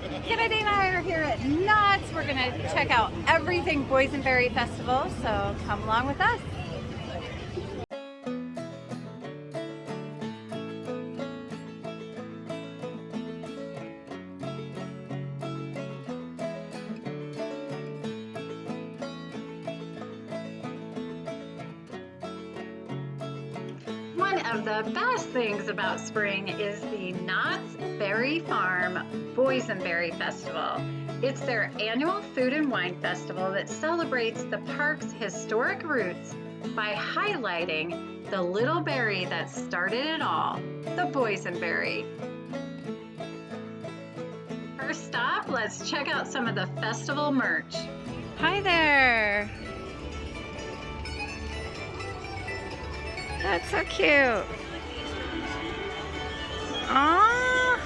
Kennedy and I are here at Knott. We're going to check out everything Boysenberry Festival, so come along with us. One of the best things about spring is the Knott's Berry Farm Boysenberry Festival. It's their annual food and wine festival that celebrates the park's historic roots by highlighting the little berry that started it all, the boysenberry. First stop, let's check out some of the festival merch. Hi there! That's so cute. Aww.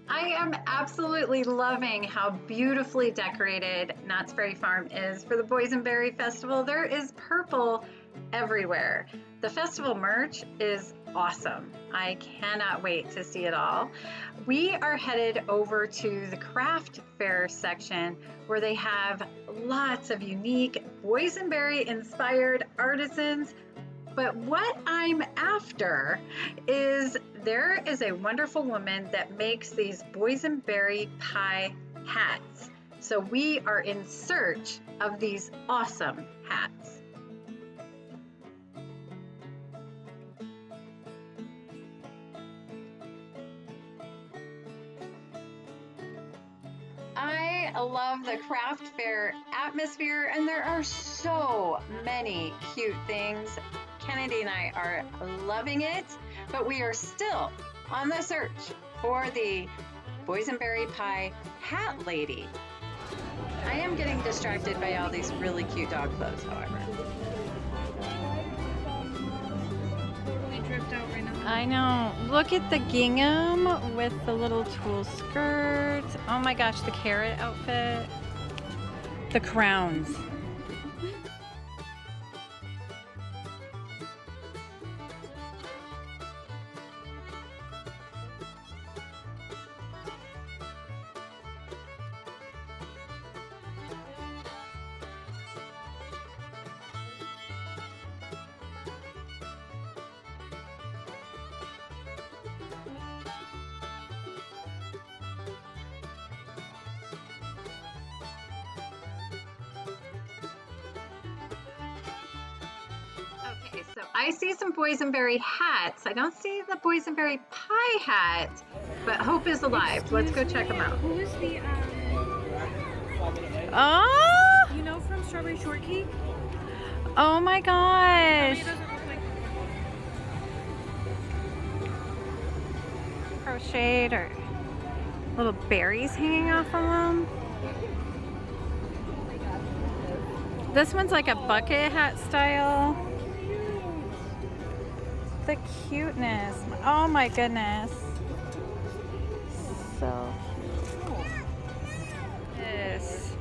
I am absolutely loving how beautifully decorated Knott's Berry Farm is for the Boysenberry Festival. There is purple everywhere. The festival merch is awesome. I cannot wait to see it all. We are headed over to the craft fair section where they have lots of unique boysenberry inspired artisans. But what I'm after is there is a wonderful woman that makes these boysenberry pie hats. So we are in search of these awesome hats. I love the craft fair atmosphere, and there are so many cute things. Kennedy and I are loving it, but we are still on the search for the boysenberry pie hat lady. I am getting distracted by all these really cute dog clothes, however. I know. Look at the gingham with the little tulle skirt. Oh my gosh, the carrot outfit. The crowns. Okay, so I see some boysenberry hats. I don't see the boysenberry pie hat, but hope is alive. Let's go check them out. Who is the, Oh! you know, from Strawberry Shortcake? Oh my gosh! It doesn't look like Crocheted or little berries hanging off of them. This one's like a bucket hat style. The cuteness. Oh my goodness. So cute. Yes.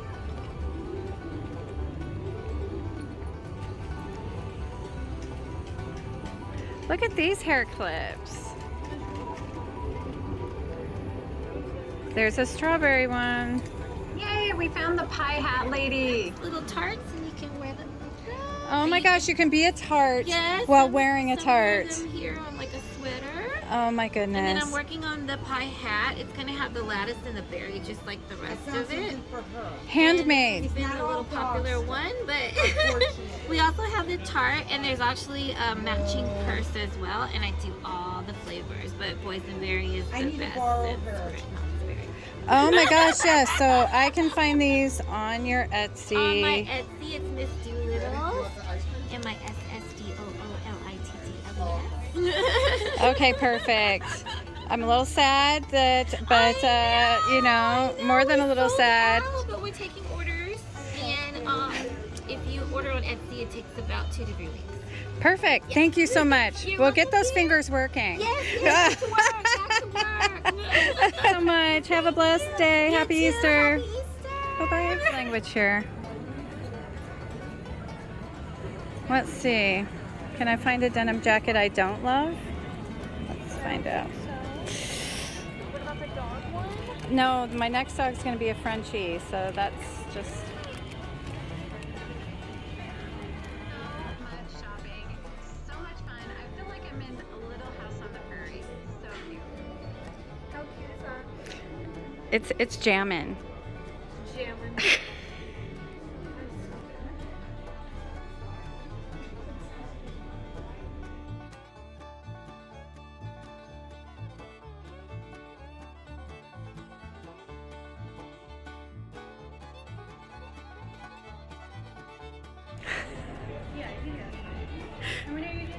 Look at these hair clips. There's a strawberry one. Yay, we found the pie hat lady. Little tarts, and you can wear them. Oh my gosh, you can be a tart Yes, while I'm wearing a wear tart. them here on like a sweater. Oh my And then I'm goodness. working on the pie hat. It's gonna have the lattice and the berry, just like the rest of it. Handmade. It's been a little popular one, but we also have the tart, and there's actually a matching purse as well. And I do all the flavors, but boysenberry is the best. Since we're at Knott's Berry. Oh my gosh, yes. So I can find these on your Etsy. On my Etsy, it's Miss Doolittle, and my SSDOOLITTLES. Okay, perfect. I'm a little sad that, but you know, more than a little sad. But we're taking orders, and if you order on Etsy, it takes about 2 to 3 weeks. Perfect. Yes. Thank you so much. You're We'll get welcome, those dear. fingers working. Yes, back to work, back to work. So much. Have a blessed day. Happy Easter. Happy Easter. Bye-bye. Language here. Let's see. Can I find a denim jacket I don't love? Let's find out. What about the dog one? No, my next dog's going to be a Frenchie, so that's just... shopping. So much fun. I feel like I'm in a little house on the prairie. So cute. How cute is that? It's jammin'. Jammin'. How many are you getting?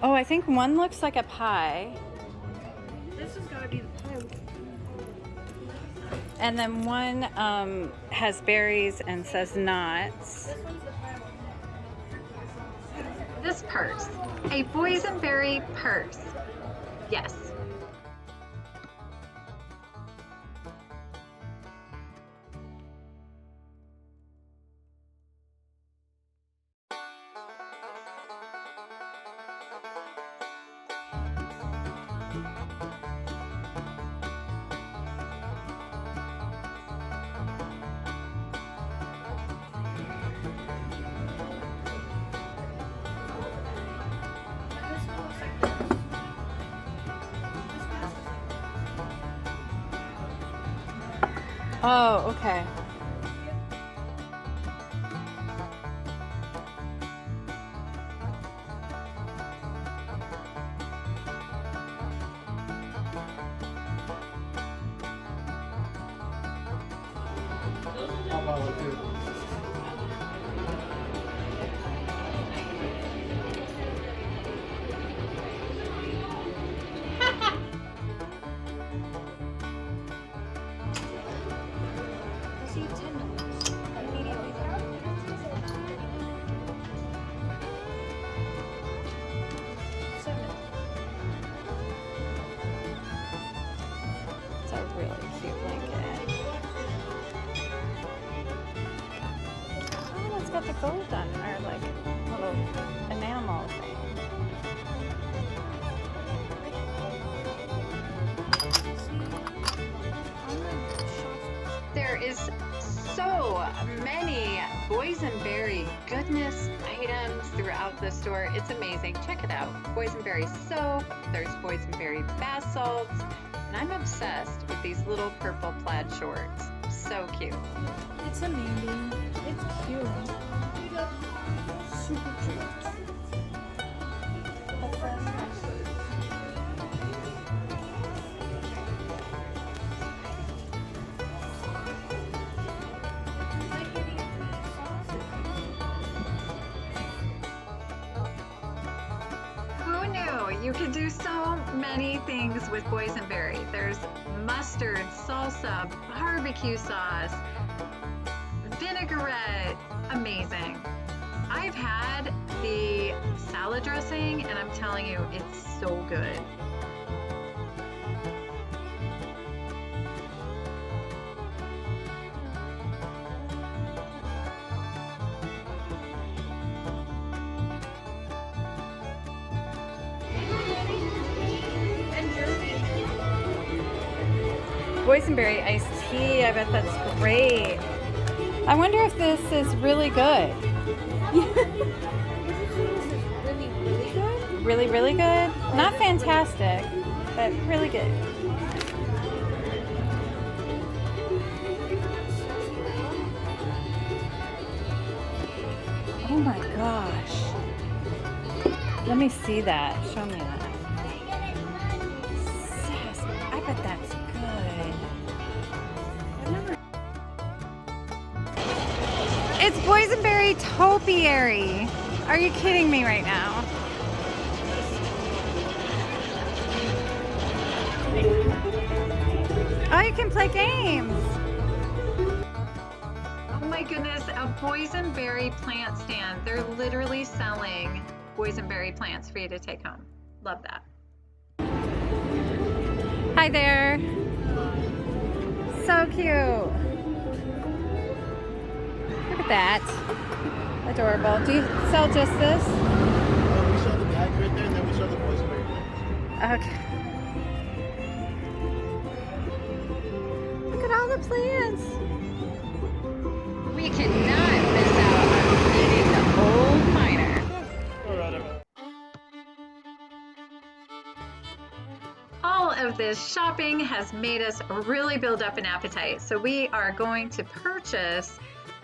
Oh, I think one looks like a pie. This has got to be the pie. And then one has berries and says Knott. This one's the pie one. This purse, a Boysenberry purse. Yes. Oh, okay. It's a really cute blanket. Oh, it's got the gold on it, or like little enamel thing. There is so many Boysenberry goodness items throughout the store. It's amazing. Check it out. Boysenberry soap, there's Boysenberry bath salts, and I'm obsessed with these little purple plaid shorts. So cute. It's a Mandy. It's cute. Super cute. Who knew you could do so many things with Boysenberry? There's mustard, salsa, barbecue sauce, vinaigrette, amazing. I've had the salad dressing and I'm telling you, it's so good. Boysenberry iced tea, I bet that's great. I wonder if this is really good. Really, really good? Really, really good? Not fantastic, but really good. Oh my gosh. Let me see that. Show me that. I bet that's good. It's Boysenberry Topiary. Are you kidding me right now? Oh, you can play games. Oh my goodness, a boysenberry plant stand. They're literally selling boysenberry plants for you to take home. Love that. Hi there. So cute. Look at that. Adorable. Do you sell just this? We sell the bag right there, and then we sell the boysenberry plants. Okay. Look at all the plants. We cannot miss out on meeting the old miner. All of this shopping has made us really build up an appetite. So we are going to purchase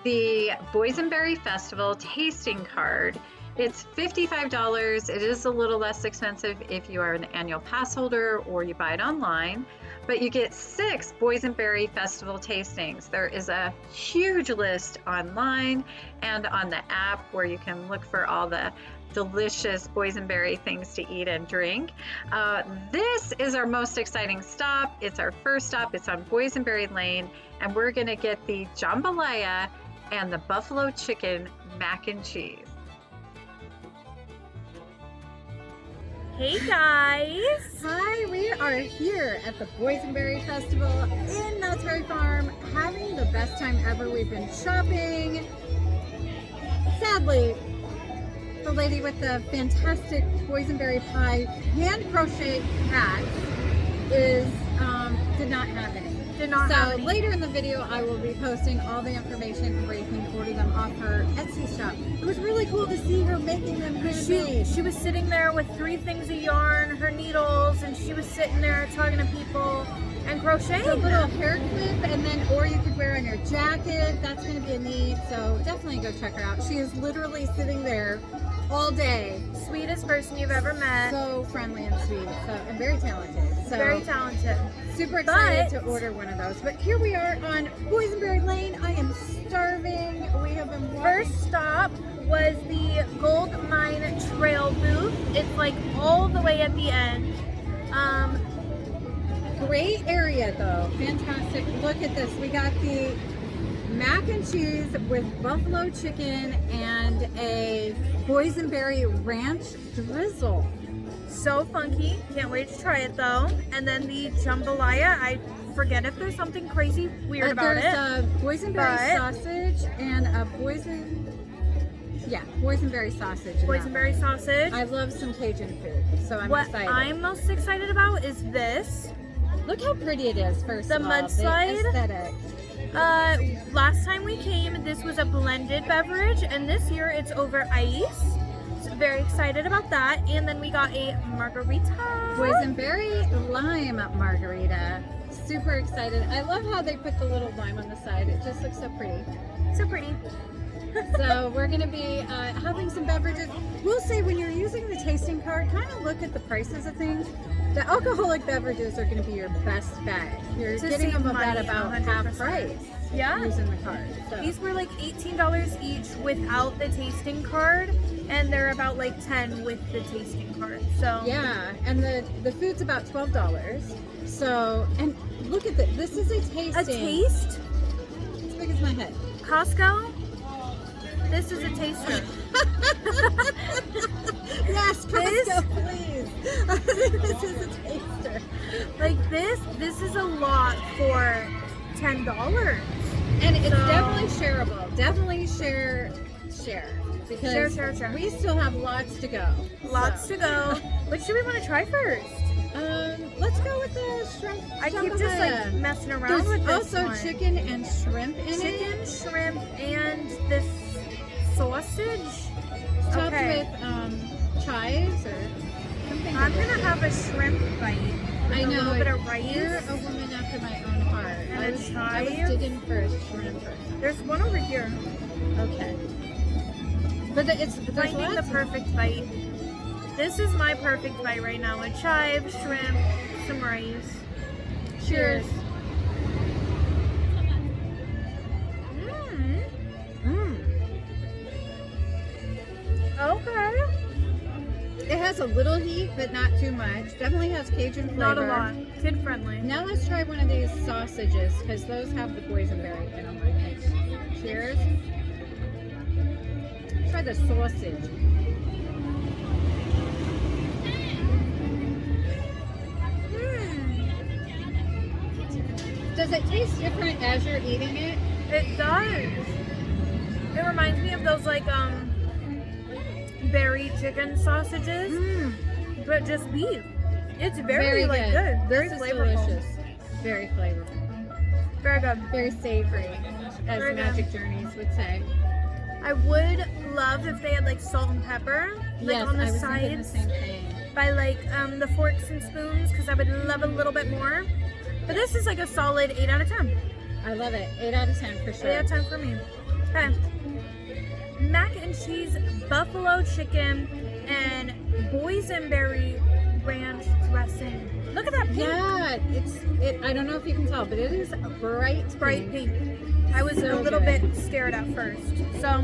the Boysenberry Festival tasting card. It's $55. It is a little less expensive if you are an annual pass holder or you buy it online, but you get 6 Boysenberry Festival tastings. There is a huge list online and on the app where you can look for all the delicious boysenberry things to eat and drink. This is our most exciting stop. It's our first stop. It's on Boysenberry Lane, and we're gonna get the Jambalaya and the buffalo chicken mac and cheese. Hey guys! Hi, we are here at the Boysenberry Festival in Knott's Berry Farm, having the best time ever. We've been shopping. Sadly, the lady with the fantastic boysenberry pie hand crochet hats did not have any. So later in the video, I will be posting all the information where you can order them off her Etsy shop. It was really cool to see her making them handmade. She was sitting there with 3 things of yarn, her needles, and she was sitting there talking to people and crocheting. A little hair clip, and then, or you could wear on your jacket. That's going to be a neat. So definitely go check her out. She is literally sitting there all day. Sweetest person you've ever met. So friendly and sweet. So, and very talented. So very talented. Super excited to order one of those. But here we are on Boysenberry Lane. I am starving. We have been walking. First stop was the Gold Mine Trail booth. It's like all the way at the end. Great area though. Fantastic. Look at this. We got the mac and cheese with buffalo chicken and a boysenberry ranch drizzle. So funky. Can't wait to try it though. And then the jambalaya. I forget if there's something crazy weird about it. There's a boysenberry sausage and a boysenberry sausage. Boysenberry sausage. I love some Cajun food, so I'm excited. What I'm most excited about is this. Look how pretty it is, first the of all. mudslide. The aesthetic. Last time we came, this was a blended beverage, and this year it's over ice. So very excited about that. And then we got a margarita. Boysenberry lime margarita. Super excited. I love how they put the little lime on the side. It just looks so pretty. So pretty. So we're going to be having some beverages. We'll say when you're using the tasting card, kind of look at the prices of things. The alcoholic beverages are going to be your best bet. You're getting them at about half price. Yeah. Using the card. So. These were like $18 each without the tasting card, and they're about like $10 with the tasting card. So yeah, and the food's about $12. So, and look at this. This is a tasting. A taste? As big as my head. Costco. This is a taster. Yes, Costco, please. This is a taster. Like this is a lot for $10. And it's definitely shareable. Definitely share. Because share. we still have lots to go. Lots to go. What should we want to try first? Let's go with the shrimp. I keep just like messing around with this also one. Chicken and shrimp in it. Chicken, shrimp, and this sausage. Topped with chives or something. I'm gonna have a shrimp bite. I know. A little bit of rice. You're a woman after my own heart. And I was digging for a shrimp. There's one over here. Okay. But it's finding the perfect bite. This is my perfect bite right now. With chives, shrimp, some rice. Cheers. Okay. It has a little heat, but not too much. Definitely has Cajun flavor. Not a lot. Kid friendly. Now let's try one of these sausages, because those have the boysenberry in them, I think. Cheers. Try the sausage. Does it taste different as you're eating it? It does. It reminds me of those like berry chicken sausages, but just beef. It's very like good. Very This is flavorful. delicious. Very flavorful. Very good. Very savory, as Very good. Magic Journeys would say. I would love if they had like salt and pepper, like Yes, on the I was thinking the sides same thing. by like the forks and spoons, because I would love a little bit more. But this is like a solid 8 out of 10. I love it. 8 out of 10 for sure. 8 out of 10 for me. Okay. Mac and cheese, buffalo chicken, and boysenberry ranch dressing. Look at that pink. Yeah, I don't know if you can tell, but it is bright Pink. I was So a little good. bit scared at first. So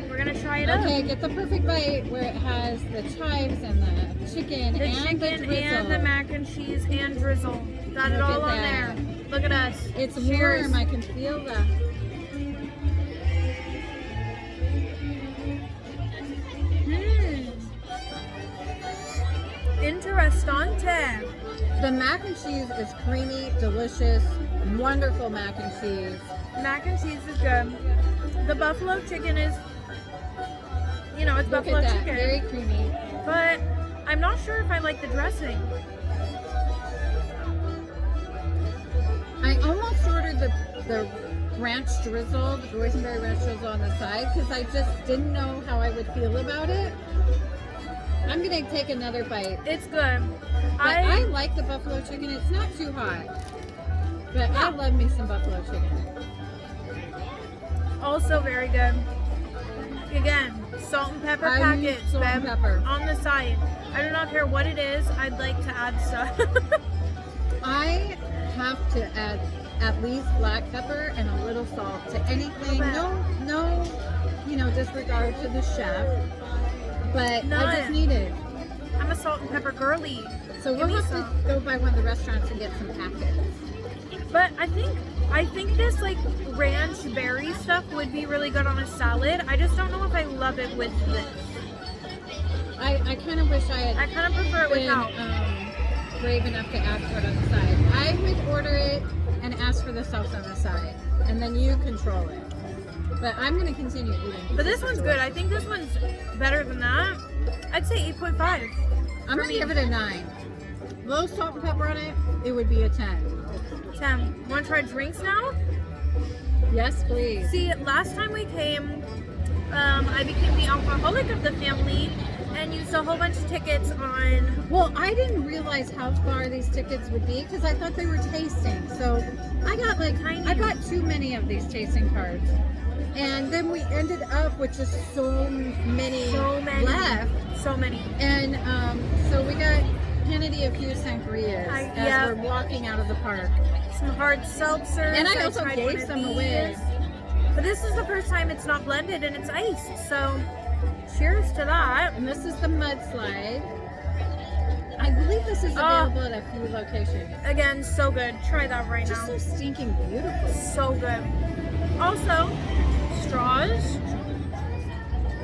we're gonna try it out. Okay, get the perfect bite where it has the chives and the chicken The and chicken the drizzle. and the mac and cheese and drizzle. Got it Look all at on that. there. Look at us. It's Cheers. warm. I can feel the. Interessante. The mac and cheese is creamy, delicious, wonderful mac and cheese. Mac and cheese is good. The buffalo chicken is, you know, it's Look buffalo at that, chicken. very creamy. But I'm not sure if I like the dressing. I almost ordered the ranch drizzle, the boysenberry ranch drizzle on the side, because I just didn't know how I would feel about it. I'm gonna take another bite. It's good. But I like the buffalo chicken. It's not too hot. But I love me some buffalo chicken. Also very good. Again, salt and pepper I need packets, salt and babe, pepper. on the side. I do not care what it is. I'd like to add stuff. I have to add at least black pepper and a little salt to anything. No, disregard to the chef. But I just None. need it. I'm a salt and pepper girly. So Give we'll me have some. to go by one of the restaurants and get some packets. But I think this like ranch berry stuff would be really good on a salad. I just don't know if I love it with this. I kind of wish I had I kind of prefer it been without. brave enough to ask for it on the side. I would order it and ask for the sauce on the side, and then you control it. But I'm going to continue eating. But this one's good. I think this one's better than that. I'd say 8.5. I'm going to give it a 9. Low salt and pepper on it, it would be a 10. 10. Want to try drinks now? Yes, please. See, last time we came, I became the alcoholic of the family and used a whole bunch of tickets on. Well, I didn't realize how far these tickets would be because I thought they were tasting. So I got too many of these tasting cards. And then we ended up with just so many left. So many. And so we got Kennedy a few sangrias as we're walking out of the park. Some hard seltzers. And I also tried gave one of some away. But this is the first time it's not blended and it's iced. So cheers to that. And this is the mudslide. I believe this is available at a few locations. Again, so good. Try that right Just now. so stinking beautiful. So good. Also, straws.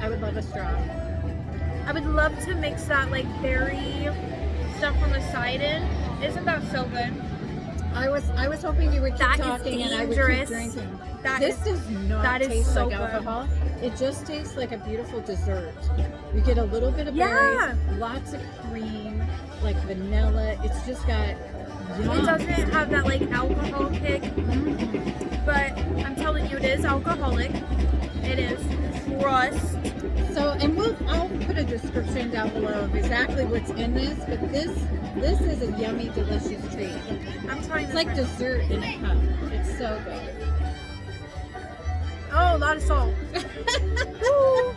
I would love a straw. I would love to mix that like berry stuff on the side in. Isn't that so good? I was hoping you would keep That is talking and I would dangerous. keep drinking. That This is- does not that is taste so like good. alcohol. It just tastes like a beautiful dessert. You get a little bit of berries, lots of cream, like vanilla. It's just got yum. It doesn't have that like alcohol kick, but I'm telling you, it is alcoholic. It is. Trust. So, and I'll put a description down below of exactly what's in this, but this is a yummy, delicious treat. I'm trying It's this like right dessert in a cup. It's so good. Oh, a lot of salt. Woo.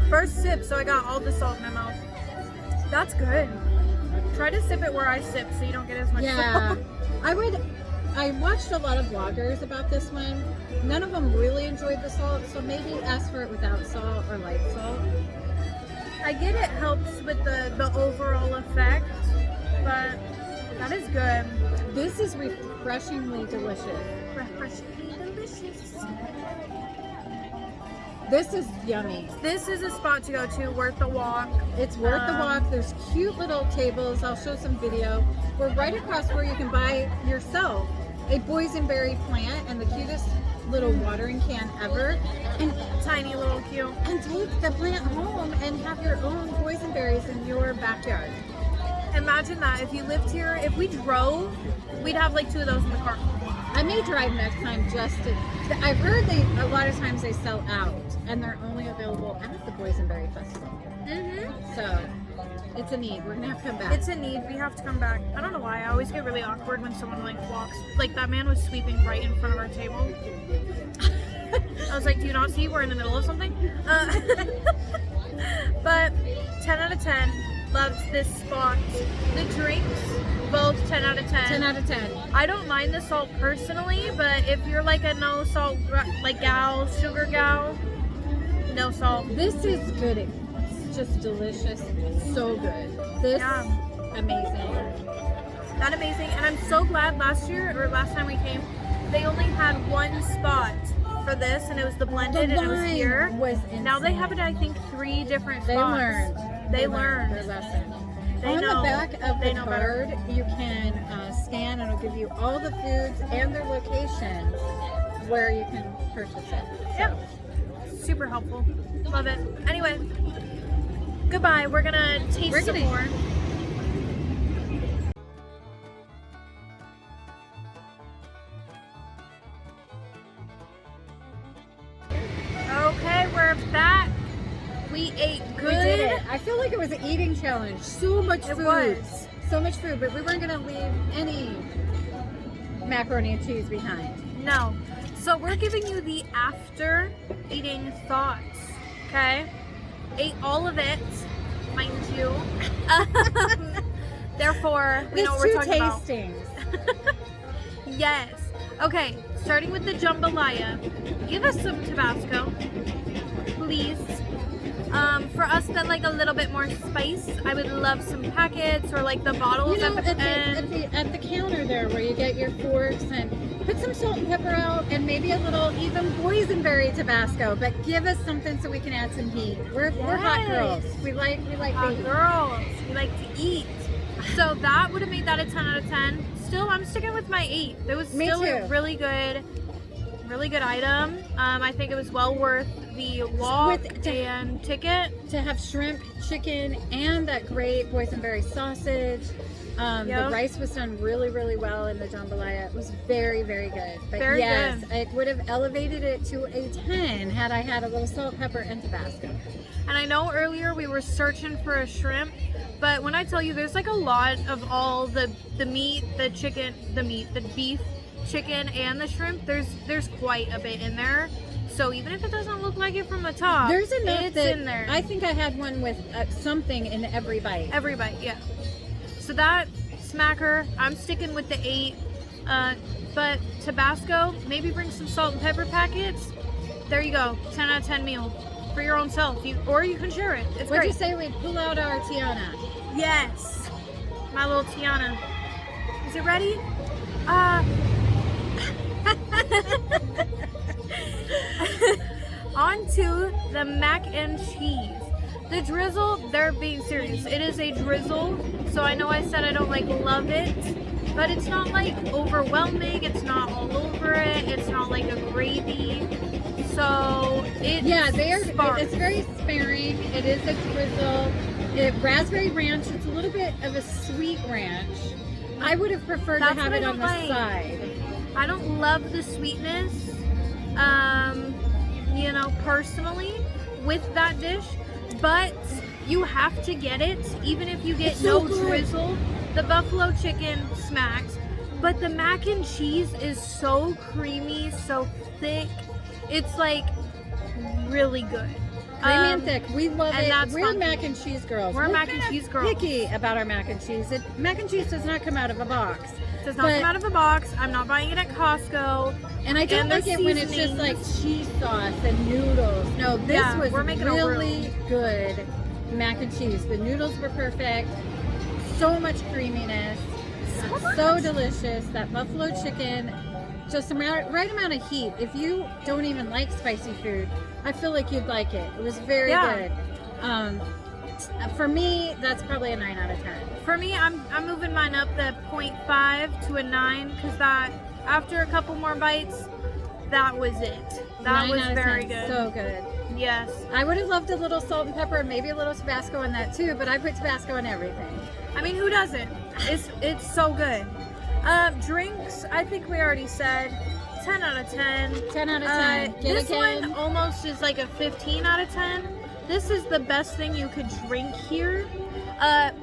First sip, so I got all the salt in my mouth. That's good. Try to sip it where I sip so you don't get as much Yeah, salt. I would I watched a lot of vloggers about this one. None of them really enjoyed the salt, so maybe ask for it without salt or light salt. I get it helps with the overall effect, but that is good. This is refreshingly delicious. Refreshingly delicious. This is yummy. This is a spot to go to, worth the walk. It's worth the walk. There's cute little tables. I'll show some video. We're right across where you can buy yourself a boysenberry plant and the cutest little watering can ever. And Tiny little cute. and take the plant home and have your own boysenberries in your backyard. Imagine that if you lived here, if we drove, we'd have like 2 of those in the car. I may drive next time just to. I've heard a lot of times they sell out and they're only available at the Boysenberry Festival. So it's a need. We're gonna have to come back. It's a need. We have to come back. I don't know why. I always get really awkward when someone like walks. Like that man was sweeping right in front of our table. I was like, do you not see we're in the middle of something? But 10 out of 10. Loves this spot. The drinks, both 10 out of 10. 10 out of 10. I don't mind the salt personally, but if you're like a no salt like gal, sugar gal, no salt. This is good. It's just delicious. So good. This amazing. Not amazing. And I'm so glad last time we came, they only had one spot for this, and it was the blended, and it was here. Now they have it, I think, 3 different spots. They learned their lesson. They On know. the back of They the know card, you can scan and it'll give you all the foods and their locations where you can purchase it. Yep. Super helpful. Love it. Anyway, goodbye. We're gonna taste some more. Okay, we're back. We ate good. We did it. I feel like it was an eating challenge. So much food. It was. So much food, but we weren't going to leave any macaroni and cheese behind. No. So we're giving you the after eating thoughts. Okay? Ate all of it, mind you. Therefore, we know what we're talking about. Tastings. Yes. Okay, starting with the jambalaya. Give us some Tabasco, please. For us that like a little bit more spice, I would love some packets or like the bottles You know, at the end. at the counter there where you get your forks, and put some salt and pepper out and maybe a little even boysenberry Tabasco, but give us something so we can add some heat. We're hot girls. We like Hot heat. girls. We like to eat. So that would have made that a 10 out of 10. Still, I'm sticking with my 8. It was Me still too. a really good item. I think it was well worth the walk and ticket. To have shrimp, chicken, and that great boysenberry sausage. The rice was done really, really well in the jambalaya. It was very, very good. But Very yes, good. it would have elevated it to a 10 had I had a little salt, pepper, and Tabasco. And I know earlier we were searching for a shrimp, but when I tell you there's like a lot of all the meat, the chicken, the beef, chicken, and the shrimp, there's quite a bit in there. So even if it doesn't look like it from the top, There's enough it's that in there. I think I had one with something in every bite. Every bite, yeah. So that smacker, I'm sticking with the 8. But Tabasco, maybe bring some salt and pepper packets. There you go, 10 out of 10 meal for your own self. Or you can share it. It's What'd great. you say we pull out our Tiana? Yes, my little Tiana. Is it ready? On to the mac and cheese. The drizzle, they're being serious. It is a drizzle, so I know I said I don't like love it, but it's not like overwhelming. It's not all over it. It's not like a gravy. So it's it's very sparing. It is a drizzle. Raspberry ranch. It's a little bit of a sweet ranch. I would have preferred That's to have what it I on the don't like. side. I don't love the sweetness, personally, with that dish, but you have to get it, even if you get It's so no good. drizzle. The buffalo chicken smacks, but the mac and cheese is so creamy, so thick. It's like really good. Creamy and thick. We love and it. that's We're funky. mac and cheese girls. We're mac and cheese girls. Picky about our mac and cheese. Mac and cheese does not come out of a box. Does not come out of a box. I'm not buying it at Costco. And I don't like it when it's just like cheese sauce and noodles. No, this was really good mac and cheese. The noodles were perfect. So much creaminess. So delicious. That buffalo chicken, just the right amount of heat. If you don't even like spicy food, I feel like you'd like it. It was very good. For me, that's probably a 9 out of 10. For me, I'm moving mine up the 0.5 to a 9 because that after a couple more bites, that was it. That was very good. So good. Yes. I would have loved a little salt and pepper, maybe a little Tabasco in that too, but I put Tabasco in everything. I mean, who doesn't? It's so good. Drinks, I think we already said 10 out of 10. 10 out of 10. This one almost is like a 15 out of 10. This is the best thing you could drink here.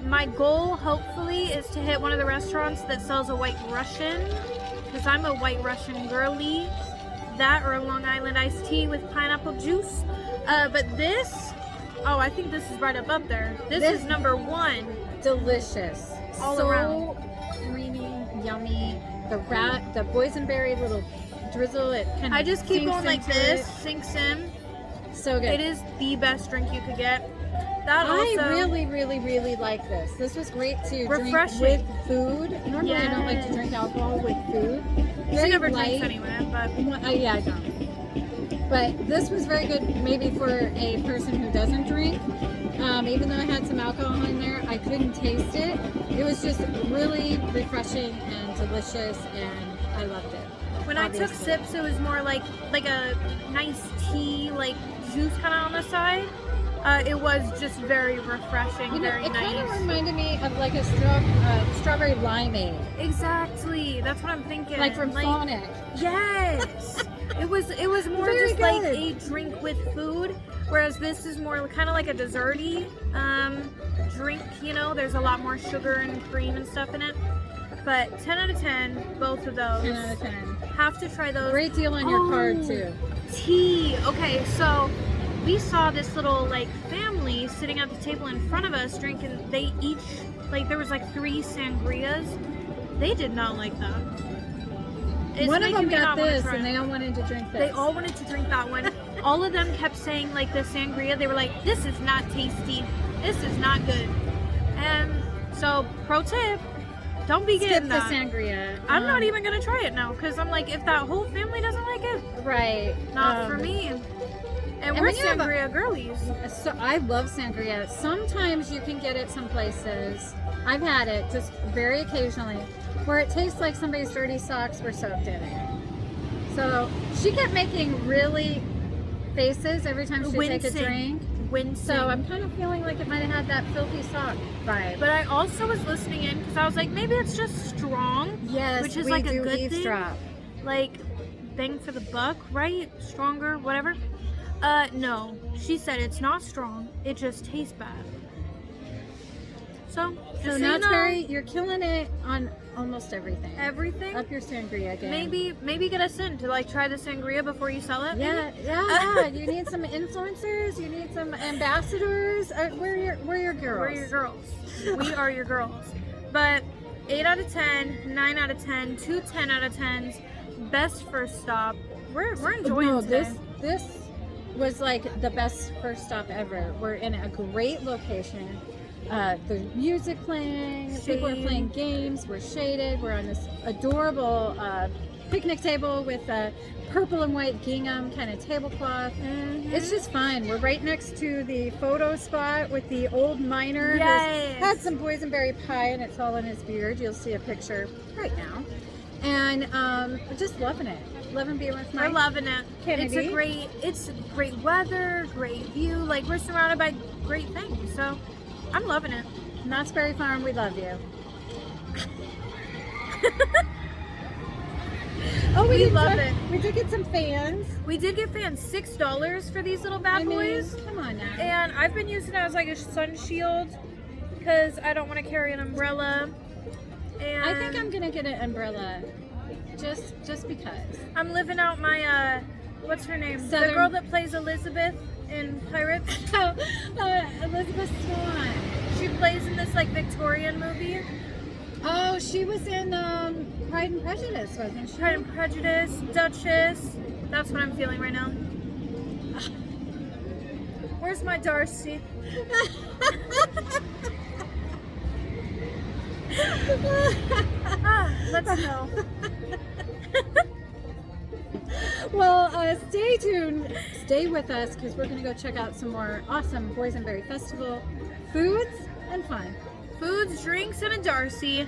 My goal, hopefully, is to hit one of the restaurants that sells a White Russian, because I'm a White Russian girly. That or a Long Island iced tea with pineapple juice. But this, I think this is right up there. This is number 1. Delicious. All around. Creamy, yummy. The boysenberry little drizzle. I just keep going like this, sinks in. So good. It is the best drink you could get. I really, really, really like this. This was great to drink with food. Normally I don't like to drink alcohol with food. She never drinks anyway, but yeah, I don't. But this was very good, maybe for a person who doesn't drink. Even though I had some alcohol in there, I couldn't taste it. It was just really refreshing and delicious, and I loved it. When I took sips, it was more like a nice tea, like juice kind of on the side. It was just very refreshing, very nice. It kind of reminded me of like a strawberry limeade. Exactly, that's what I'm thinking. Like from Sonic. Yes. It was more very just good. like a drink with food, whereas this is more kind of like a desserty drink. You know, there's a lot more sugar and cream and stuff in it. But 10 out of 10, both of those. 10 out of 10. Have to try those. Great deal on your card too. Tea. Okay, so we saw this little like family sitting at the table in front of us drinking. They each there was like 3 sangrias. They did not like that. One of them got this, and they all wanted to drink this. They all wanted to drink that one. All of them kept saying like the sangria. They were like, "This is not tasty. This is not good." And so, pro tip. Don't be getting that. Skip the sangria. I'm not even gonna try it now because I'm like, if that whole family doesn't like it, right? Not for me. And we're sangria girlies. So I love sangria. Sometimes you can get it some places. I've had it just very occasionally, where it tastes like somebody's dirty socks were soaked in it. So she kept making really faces every time she'd take a drink. So I'm kind of feeling like it might have had that filthy sock vibe. But I also was listening in because I was like, maybe it's just strong. Yes, which is we like do a good eavesdrop. Thing. Like bang for the buck, right? Stronger, whatever. No. She said it's not strong. It just tastes bad. So Knott's Berry, you're killing it on almost everything. Everything? Up your sangria game. Maybe get us in to like try the sangria before you sell it. Yeah. You need some influencers. You need some ambassadors. We're your girls. We're your girls. We are your girls. But 8 out of 10, 9 out of 10, 2 10 out of 10s. Best first stop. We're enjoying today. This was like the best first stop ever. We're in a great location. The music playing, people are playing games, we're shaded, we're on this adorable picnic table with a purple and white gingham kind of tablecloth. Mm-hmm. It's just fun. We're right next to the photo spot with the old miner who's had some boysenberry pie and it's all in his beard. You'll see a picture right now. And we're just loving it. Loving being with my We're loving it. Kennedy. It's great weather, great view. Like we're surrounded by great things. So I'm loving it. Knott's Berry Farm, we love you. we love it. We did get some fans. We did get fans. $6 for these little bad boys. Come on now. And I've been using it as like a sun shield because I don't want to carry an umbrella. And I think I'm gonna get an umbrella, just because. I'm living out my what's her name? The girl that plays Elizabeth in Pirates. Elizabeth Swan. She plays in this like Victorian movie. Oh, she was in Pride and Prejudice, wasn't she? Pride and Prejudice, Duchess. That's what I'm feeling right now. Where's my Darcy? Let's know. Well, stay tuned. Stay with us because we're going to go check out some more awesome Boysenberry Festival foods and fun. Foods, drinks, and a Darcy.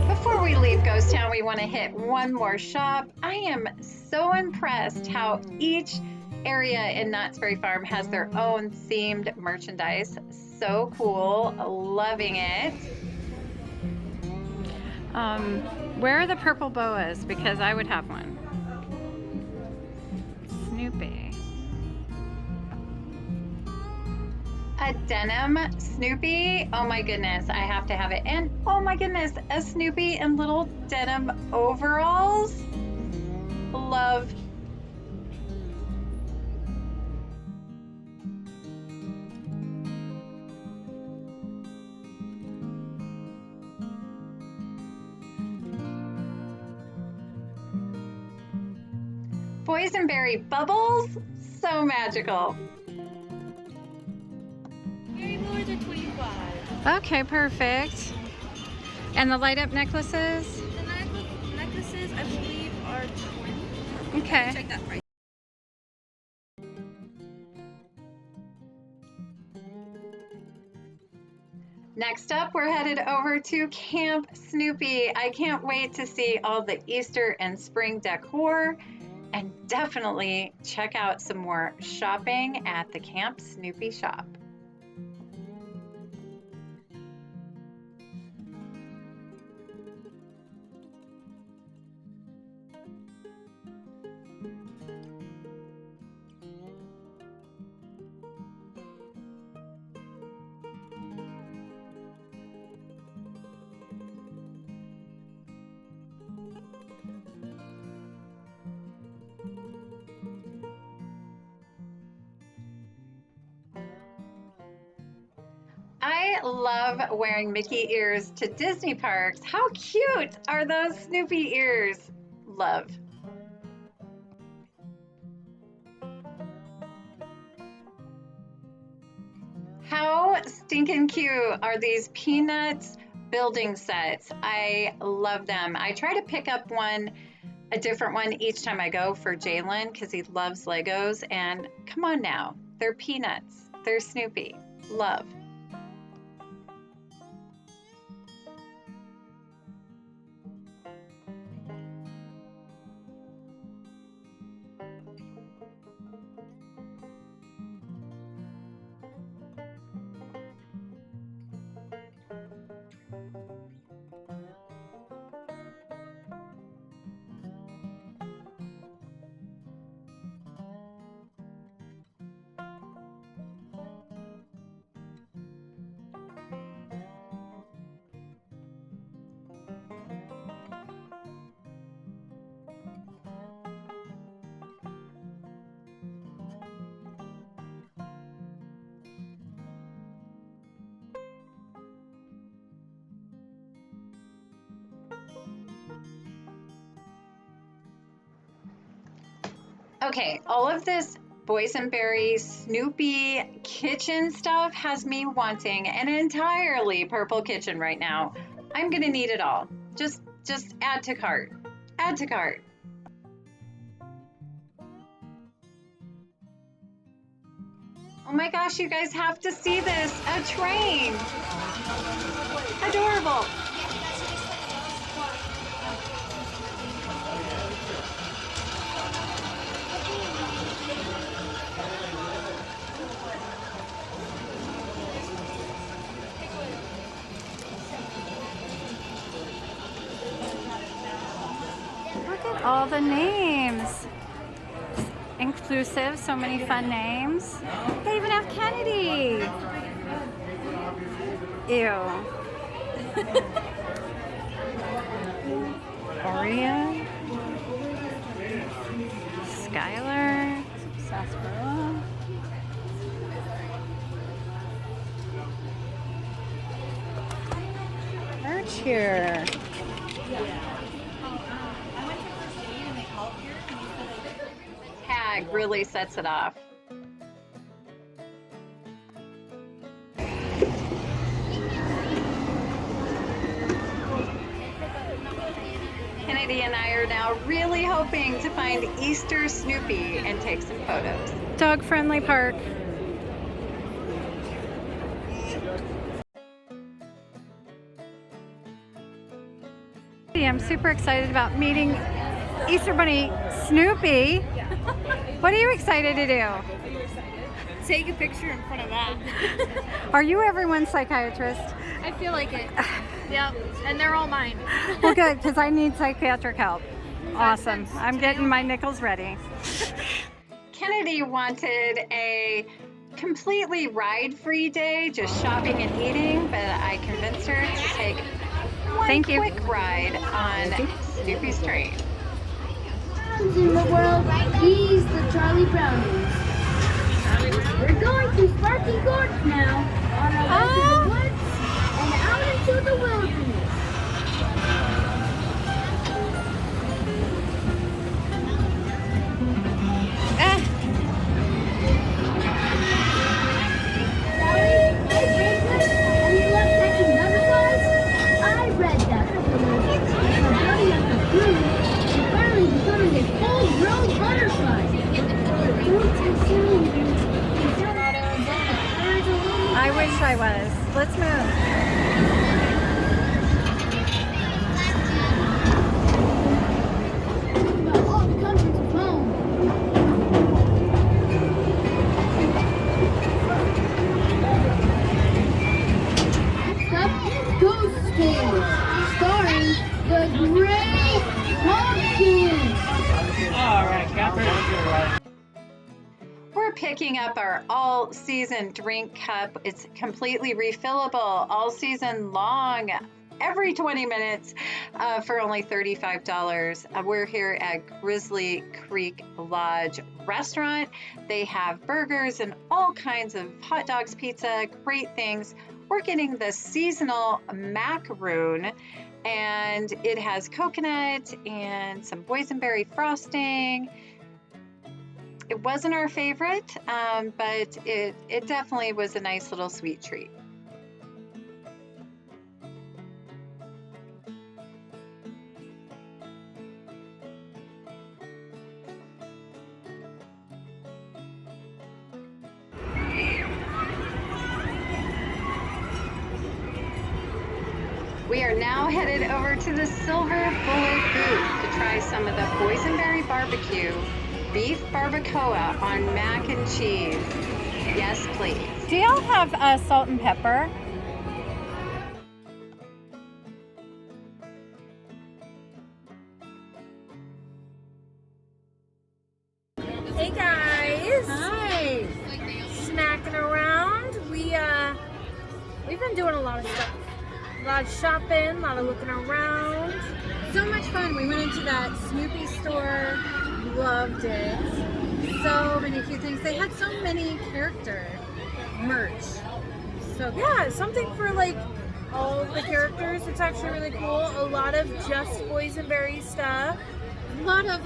Before we leave Ghost Town, we want to hit one more shop. I am so impressed how each area in Knott's Berry Farm has their own themed merchandise. So cool, loving it. Where are the purple boas? Because I would have one. Snoopy. A denim Snoopy. Oh my goodness, I have to have it. And oh my goodness, a Snoopy in little denim overalls. Love. Boysenberry bubbles, so magical. Boys are 25. Okay, perfect. And the light up necklaces? The necklaces, I believe, are 20. Okay. Check that price. Next up, we're headed over to Camp Snoopy. I can't wait to see all the Easter and spring decor and definitely check out some more shopping at the Camp Snoopy shop. I love wearing Mickey ears to Disney parks. How cute are those Snoopy ears? Love. How stinking cute are these Peanuts building sets? I love them. I try to pick up a different one each time I go for Jalen because he loves Legos. And come on now, they're Peanuts. They're Snoopy. Love. Okay, all of this Boysenberry Snoopy kitchen stuff has me wanting an entirely purple kitchen right now. I'm gonna need it all. Just add to cart. Add to cart. Oh my gosh, you guys have to see this. A train. Adorable. All the names. Inclusive, so many fun names. They even have Kennedy. Ew. beach here. Tag really sets it off. Kennedy and I are now really hoping to find Easter Snoopy and take some photos. Dog-friendly park. I'm super excited about meeting Easter Bunny Snoopy. What are you excited to do? Take a picture in front of that. Are you everyone's psychiatrist? I feel like it. Yep, and they're all mine. Well, good, because I need psychiatric help. Awesome. I'm getting my nickels ready. Kennedy wanted a completely ride-free day, just shopping and eating, but I convinced her to take one quick ride on Snoopy's train. In the world, he's the Charlie Brownies. We're going to Sparky Gorge now, on our way to the woods and out into the wilderness. Sally, hey Franklin, have you left catching butterflies? I read that the body of the fruit is finally becoming a full-grown butterfly. I wish I was. Let's move. About all the comforts of home. Next up, Ghost Stories, starring the Great Pumpkin. All right, Catherine. We're picking up our all-season drink cup. It's completely refillable all season long, every 20 minutes for only $35. We're here at Grizzly Creek Lodge Restaurant. They have burgers and all kinds of hot dogs, pizza, great things. We're getting the seasonal macaroon, and it has coconut and some boysenberry frosting. It wasn't our favorite, but it definitely was a nice little sweet treat. We are now headed over to the Silver Bullet booth to try some of the Boysenberry barbecue beef barbacoa on mac and cheese. Yes, please. Do y'all have salt and pepper? Hey guys. Hi. Snacking around. We've been doing a lot of stuff. A lot of shopping, a lot of looking around. So much fun. We went into that Snoopy store. Loved it. So many cute things. They had so many character merch. So Yeah, something for like all the characters. It's actually really cool. A lot of just Boysenberry stuff. a lot of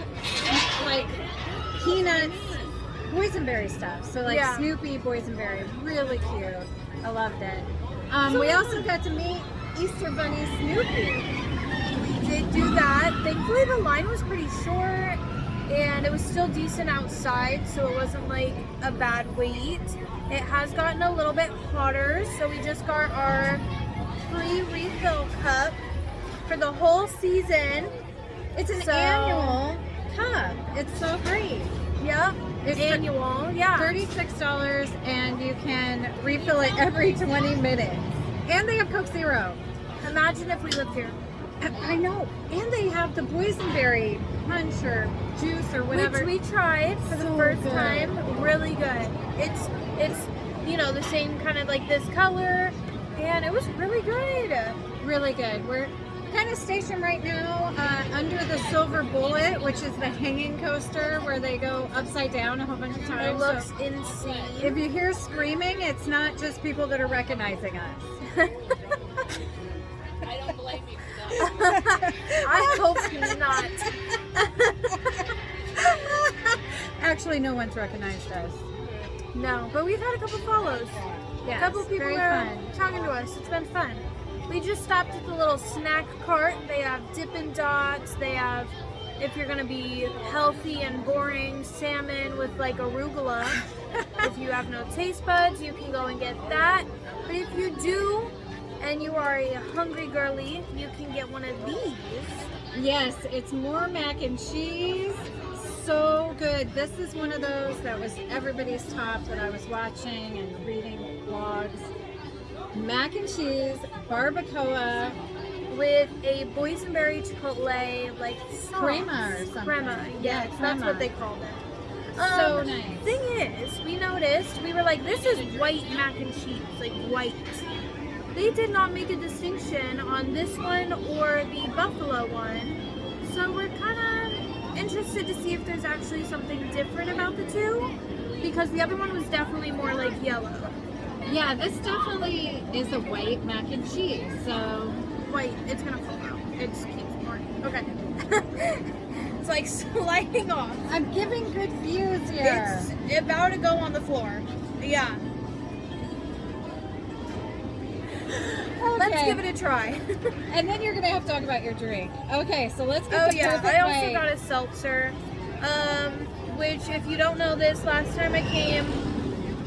like Peanuts, Boysenberry stuff. So like Snoopy, Boysenberry, really cute. I loved it. We also got to meet Easter Bunny Snoopy. We did do that. Thankfully the line was pretty short and it was still decent outside, so it wasn't like a bad wait. It has gotten a little bit hotter, so we just got our free refill cup for the whole season. It's an annual cup. It's so great. Yep. It's annual, yeah. $36 and you can refill it every 20 minutes. And they have Coke Zero. Imagine if we lived here. I know. And they have the Boysenberry punch or juice or whatever. Which we tried for the first time. Really good. It's you know, the same kind of like this color, and it was really good. Really good. We're kind of stationed right now under the Silver Bullet, which is the hanging coaster where they go upside down a whole bunch of times. It looks insane. If you hear screaming, it's not just people that are recognizing us. I don't blame you for that. I hope not. Actually, no one's recognized us. No, but we've had a couple follows. Yes, A couple people very are fun. talking to us. It's been fun. We just stopped at the little snack cart. They have Dippin' Dots. They have, if you're gonna be healthy and boring, salmon with like arugula. If you have no taste buds, you can go and get that. But if you do, and you are a hungry girly, you can get one of these. Yes, it's more mac and cheese. So good. This is one of those that was everybody's top that I was watching and reading blogs. Mac and cheese, barbacoa, With a boysenberry chipotle like sauce. crema or something. Crema, yes, Yeah, that's crema. what they called it. So nice. Thing is, we noticed, we were like, this is white mac and cheese, like white. They did not make a distinction on this one or the buffalo one. So we're kind of interested to see if there's actually something different about the two. Because the other one was definitely more like yellow. Yeah, this definitely is a white mac and cheese. So White, it's gonna fall out. It just keeps pouring. Okay. It's like sliding off. I'm giving good views here. It's about to go on the floor. Yeah. Let's give it a try. And then you're gonna have to talk about your drink. Okay, so let's get Oh the yeah, perfect I also way. got a seltzer. Which if you don't know this, last time I came,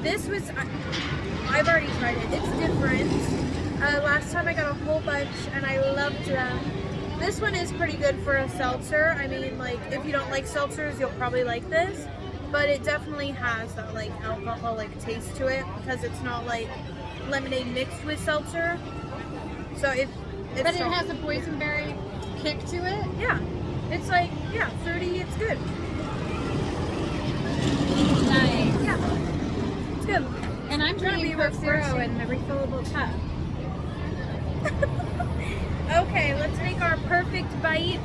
this was, I've already tried it. It's different. Last time I got a whole bunch and I loved them. This one is pretty good for a seltzer. I mean, like, if you don't like seltzers, you'll probably like this. But it definitely has that, like, alcoholic taste to it because it's not, like, lemonade mixed with seltzer. So it's But it strong. has a boysenberry kick to it. Yeah. It's like, yeah, fruity, it's good. Nice. Yeah. It's good. And I'm Trying to drinking be Coke Zero refreshing. in the refillable cup. Okay, let's make our perfect bite.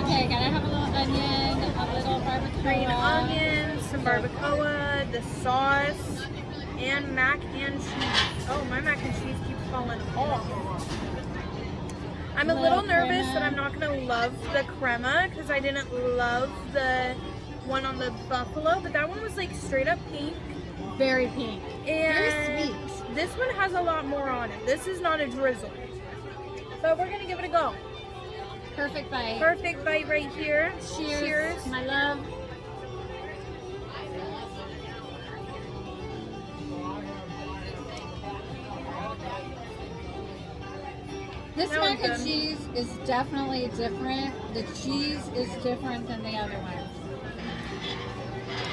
Okay, gotta have a little onion, a little barbacoa. Green onions, some barbacoa, the sauce, and mac and cheese. Oh, my mac and cheese keeps falling off. I'm a little Little nervous crema. that I'm not gonna love the crema because I didn't love the one on the buffalo, but that one was like straight up pink. Very pink. And Very sweet. this one has a lot more on it. This is not a drizzle. So we're gonna give it a go. Perfect bite. Perfect bite right here. Cheers. Cheers. My love. This That mac one's and good. cheese is definitely different. The cheese is different than the other one.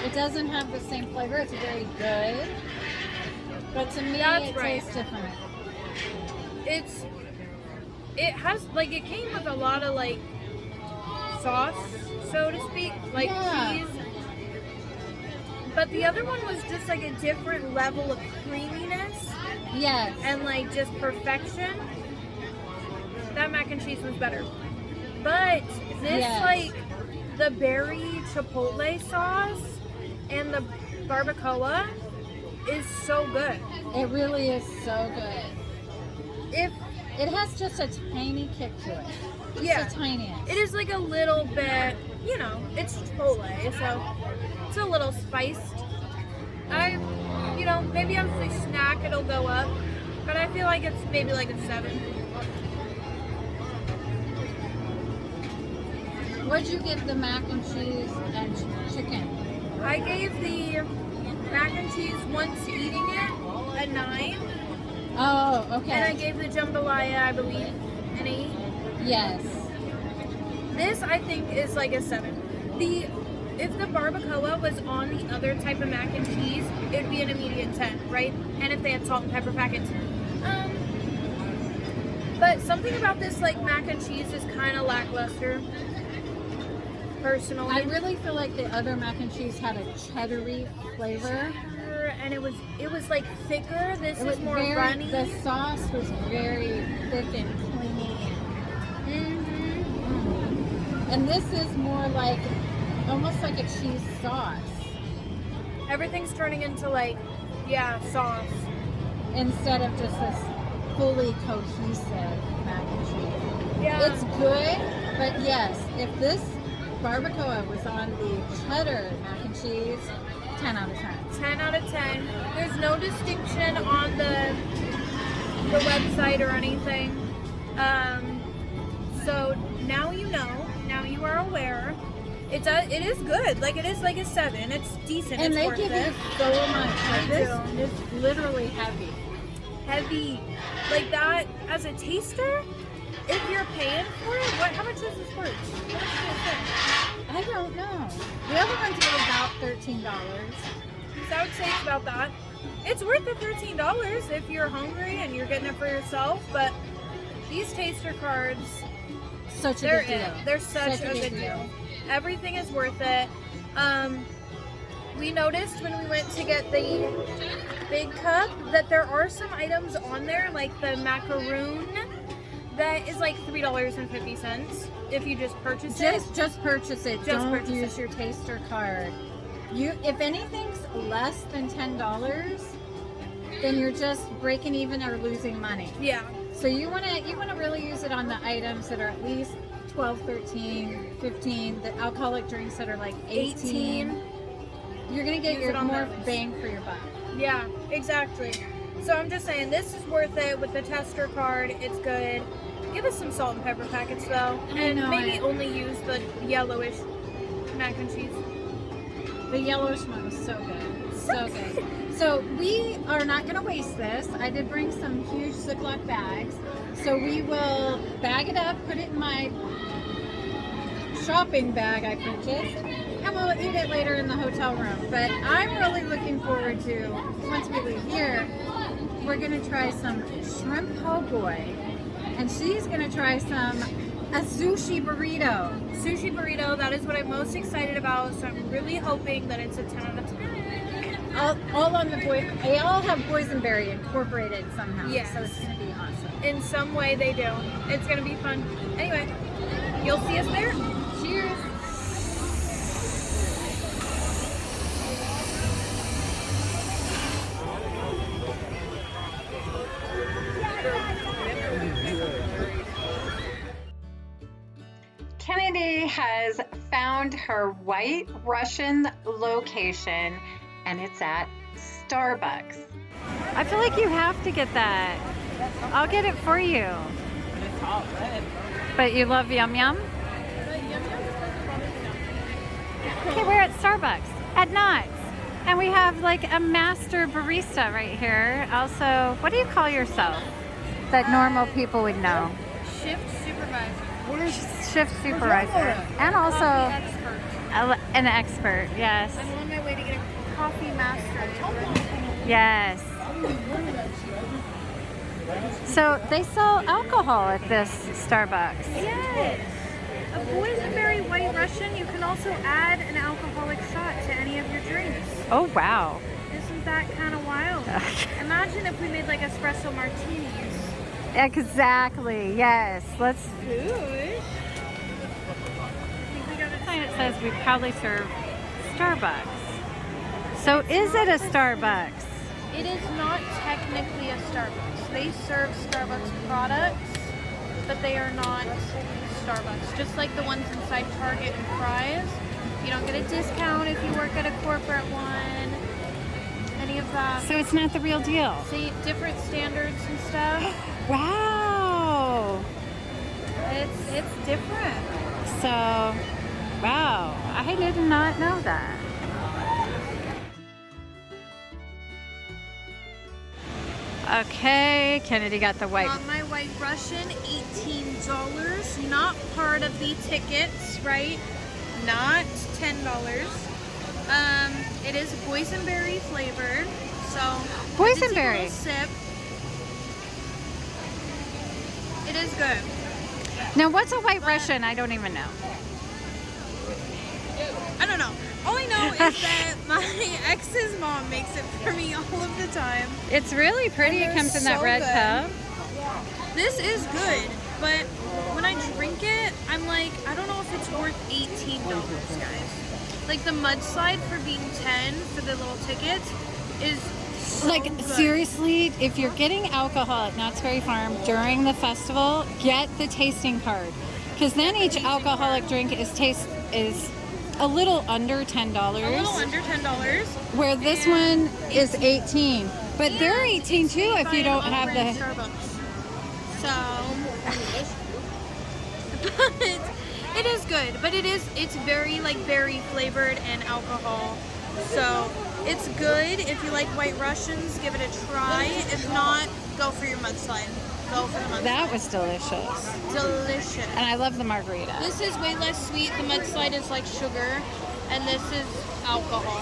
It doesn't have the same flavor. It's very good. But to me, That's it right. tastes different. It has, like, it came with a lot of, like, sauce, so to speak, like Yeah. cheese. But the other one was just like a different level of creaminess Yes. and like just perfection. That mac and cheese was better. But this, Yes. like, the berry chipotle sauce and the barbacoa is so good. It really is so good. If It has just a tiny kick to it. Just Yeah. the tiniest. it is like a little bit, you know, it's chipotle, so it's a little spiced. Maybe on the snack it'll go up, but I feel like it's maybe like a 7. What'd you give the mac and cheese and chicken? I gave the mac and cheese once eating it a 9, Oh, and I okay. gave the jambalaya, I believe, an 8. Yes. This, I think, is like a 7. If the barbacoa was on the other type of mac and cheese, it would be an immediate 10, right? And if they had salt and pepper packets. But something about this, like, mac and cheese is kind of lackluster, personally. I really feel like the other mac and cheese had a cheddary flavor. And it was like thicker. This It was is more very, runny. the sauce was very thick and creamy. Mm-hmm. And this is more like, almost like a cheese sauce. Everything's turning into, like, yeah, sauce. Instead of just this fully cohesive mac and cheese. Yeah. It's good, but yes, if this barbacoa was on the cheddar mac and cheese, 10 out of 10. 10 out of 10. There's no distinction on the website or anything. So now you know. Now you are aware. It is good. Like, it is like a 7. It's decent. And it's they worth give it. you so much. Like They this is literally heavy. Heavy. Like that as a taster, if you're paying for it, how much is this worth? How much is it? I don't know. The other ones are about $13. So I would say it's about that. It's worth the $13 if you're hungry and you're getting it for yourself, but these taster cards, Such a they're good deal. it. They're such a good deal. Everything is worth it. We noticed when we went to get the big cup that there are some items on there, like the macaroon, that is like $3.50 if you just purchase it. Just purchase it. Just Don't purchase use it. your taster card. If anything's less than $10, then you're just breaking even or losing money. Yeah. So you wanna really use it on the items that are at least 12, 13, 15, the alcoholic drinks that are like 18. You're gonna get Use your it on more those. bang for your buck. Yeah, exactly. So I'm just saying, this is worth it with the tester card. It's good. Give us some salt and pepper packets though, and know maybe it. only use the yellowish mac and cheese. The yellowish one was so good. So good. So we are not going to waste this. I did bring some huge Ziploc bags. So we will bag it up, put it in my shopping bag I purchased, and we'll eat it later in the hotel room. But I'm really looking forward to, once we leave here, we're going to try some shrimp po' boy, and she's going to try a sushi burrito. Sushi burrito, that is what I'm most excited about, so I'm really hoping that it's a 10 out of 10. All on the they all have boysenberry incorporated somehow. Yes. So it's going to be awesome. In some way they do. It's going to be fun. Anyway, you'll see us there. Cheers. Kennedy has found her White Russian location, and it's at Starbucks. I feel like you have to get that. I'll get it for you. But it's hot red. But you love Yum Yum? Okay, we're at Starbucks at Knott's. And we have like a master barista right here. Also, what do you call yourself that normal people would know? Shift supervisor. Shift supervisor. And also Coffee expert. an expert, yes. I'm on my way to get a coffee master. Yes. So they sell alcohol at this Starbucks. Yes. A boysenberry white Russian, you can also add an alcoholic shot to any of your drinks. Oh, wow. Isn't that kind of wild? Imagine if we made like espresso martinis. Exactly, yes. Let's. Good. I think we got a Sign it says we proudly serve Starbucks. So is it a Starbucks? It is not technically a Starbucks. They serve Starbucks products, but they are not Starbucks. Just like the ones inside Target and Fry's. You don't get a discount if you work at a corporate one. Any of that. So it's not the real deal. See, different standards and stuff. Wow. It's different. So, wow. I did not know that. Okay, Kennedy got the white. Got my white Russian, $18. Not part of the tickets, right? Not $10. It is boysenberry flavored. So Boysenberry. just take a little sip. It is good. Now, what's a white Russian? I don't even know. I don't know. All I know is that my ex's mom makes it for me all of the time. It's really pretty. It they're comes in that so red good. tub. This is good, but when I drink it, I'm like, I don't know if it's worth $18, guys. Like the mudslide for being 10 for the little tickets is Like, seriously, if you're getting alcohol at Knott's Berry Farm during the festival, get the tasting card. Because then each alcoholic drink is a little under $10. A little under $10. Where this one is 18. But they're 18 too if you don't have the... So... It is good, but it's very like berry flavored and alcohol. So it's good if you like White Russians, give it a try. If not, go for your mudslide. Go for the mudslide. That was delicious. Delicious. And I love the margarita. This is way less sweet. The mudslide is like sugar, and this is alcohol.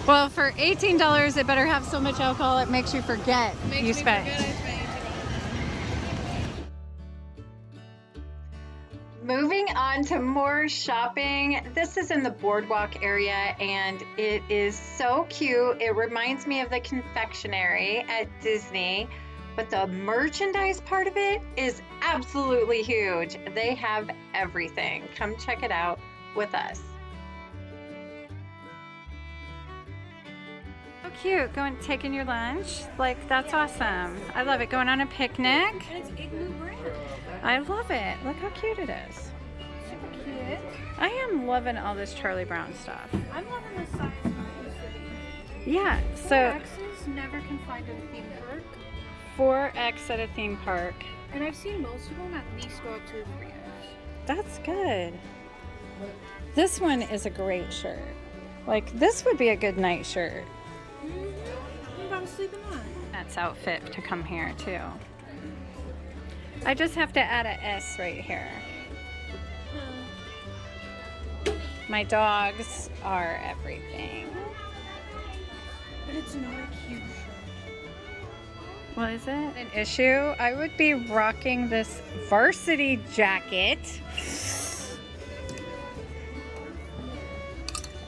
Well, for $18, it better have so much alcohol it makes you forget you spent. Moving on to more shopping. This is in the boardwalk area and it is so cute. It reminds me of the confectionery at Disney, but the merchandise part of it is absolutely huge. They have everything. Come check it out with us. So cute, taking your lunch. Like, that's awesome. I love it. Going on a picnic. And it's igloo brand. I love it. Look how cute it is. Super cute. I am loving all this Charlie Brown stuff. I'm loving the size of the city. Yeah, so 4X's never can find a theme park. 4X at a theme park. And I've seen most of them at least go up to 3X. That's good. This one is a great shirt. Like, this would be a good night shirt. I'm about to sleep in that. That's outfit to come here too. I just have to add a S right here. My dogs are everything. But it's not a cute shirt. What is it? An issue? I would be rocking this varsity jacket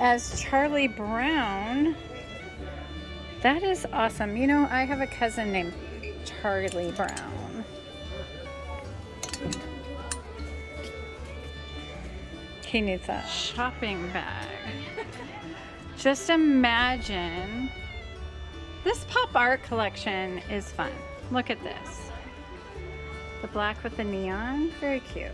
as Charlie Brown. That is awesome. You know, I have a cousin named Charlie Brown. He needs a shopping bag. Just imagine. This pop art collection is fun. Look at this. The black with the neon. Very cute.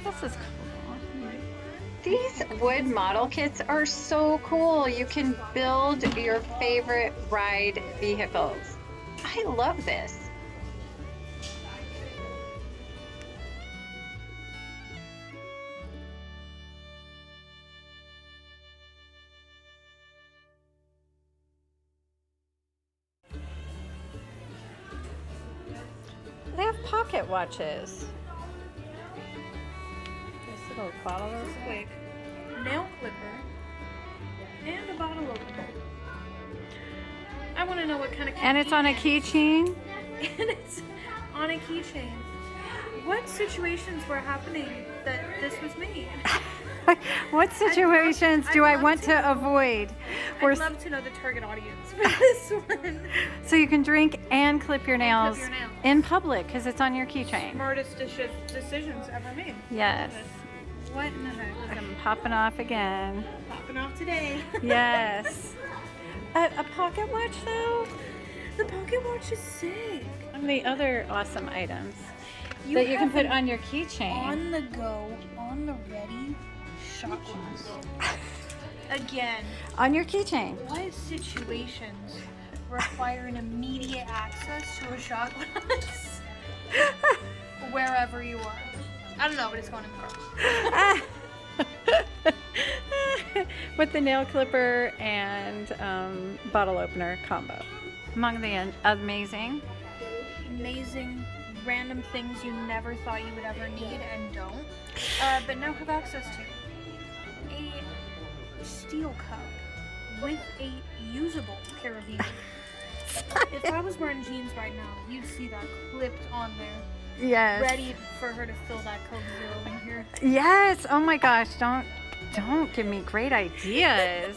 This is cool. These wood model kits are so cool. You can build your favorite ride vehicles. I love this. They have pocket watches. Little bottle of Quick nail clipper and a bottle opener. I want to know what kind of and it's on a keychain. And it's on a keychain. What situations were happening that this was made? What situations do I want to avoid? I'd love to know the target audience for this one. So you can drink and clip your nails, clip your nails. in public because it's on your keychain. Smartest decisions ever made. Yes. What in the heck? I'm popping off again. Popping off today. Yes. A pocket watch though? The pocket watch is sick. One of the other awesome items that you can put on your keychain. On the go, on the ready shot glass. Again. On your keychain. What situations require an immediate access to a shot glass? Wherever you are. I don't know, but it's going in the car. with the nail clipper and bottle opener combo. Among the amazing random things you never thought you would ever need and don't, but now have access to. A steel cup with a usable pair of jeans. If I was wearing jeans right now, you'd see that clipped on there. Yes. Ready for her to fill that Coke Zero in here. Yes. Oh my gosh. Don't give me great ideas.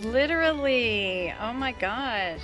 Literally. Oh my gosh.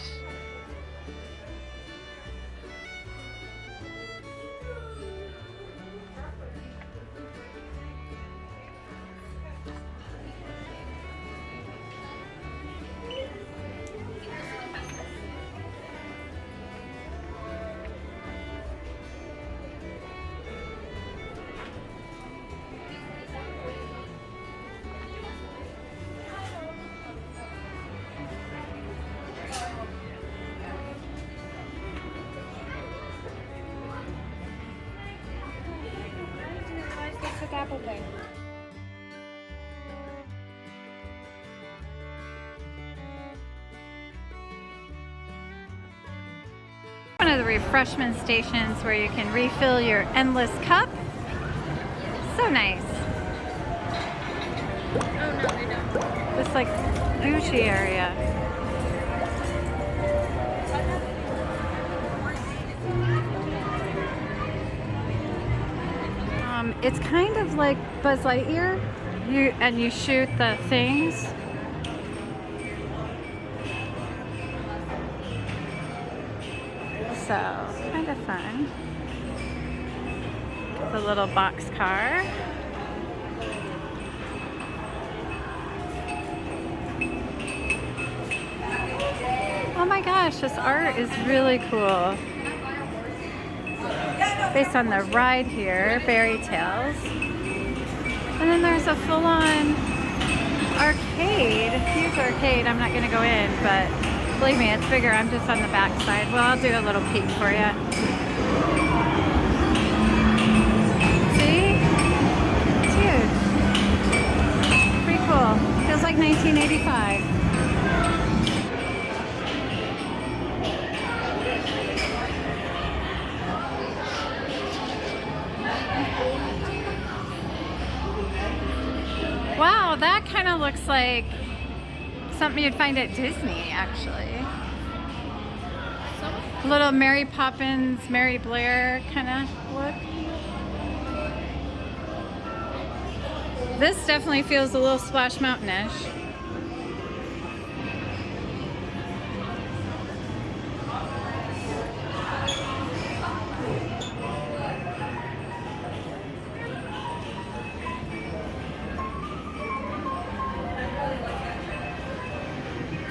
Apple Pay. One of the refreshment stations where you can refill your endless cup. So nice. Oh no, they don't. This like bougie area. It's kind of like Buzz Lightyear. You shoot the things. So kind of fun. The little box car. Oh my gosh, this art is really cool. Based on the ride here, Fairy Tales. And then there's a full-on arcade, huge arcade. I'm not gonna go in, but believe me, it's bigger. I'm just on the back side. Well, I'll do a little peek for you. See? It's huge. Pretty cool. Feels like 1985. Wow, that kind of looks like something you'd find at Disney, actually. Little Mary Poppins, Mary Blair kind of look. This definitely feels a little Splash Mountain-ish.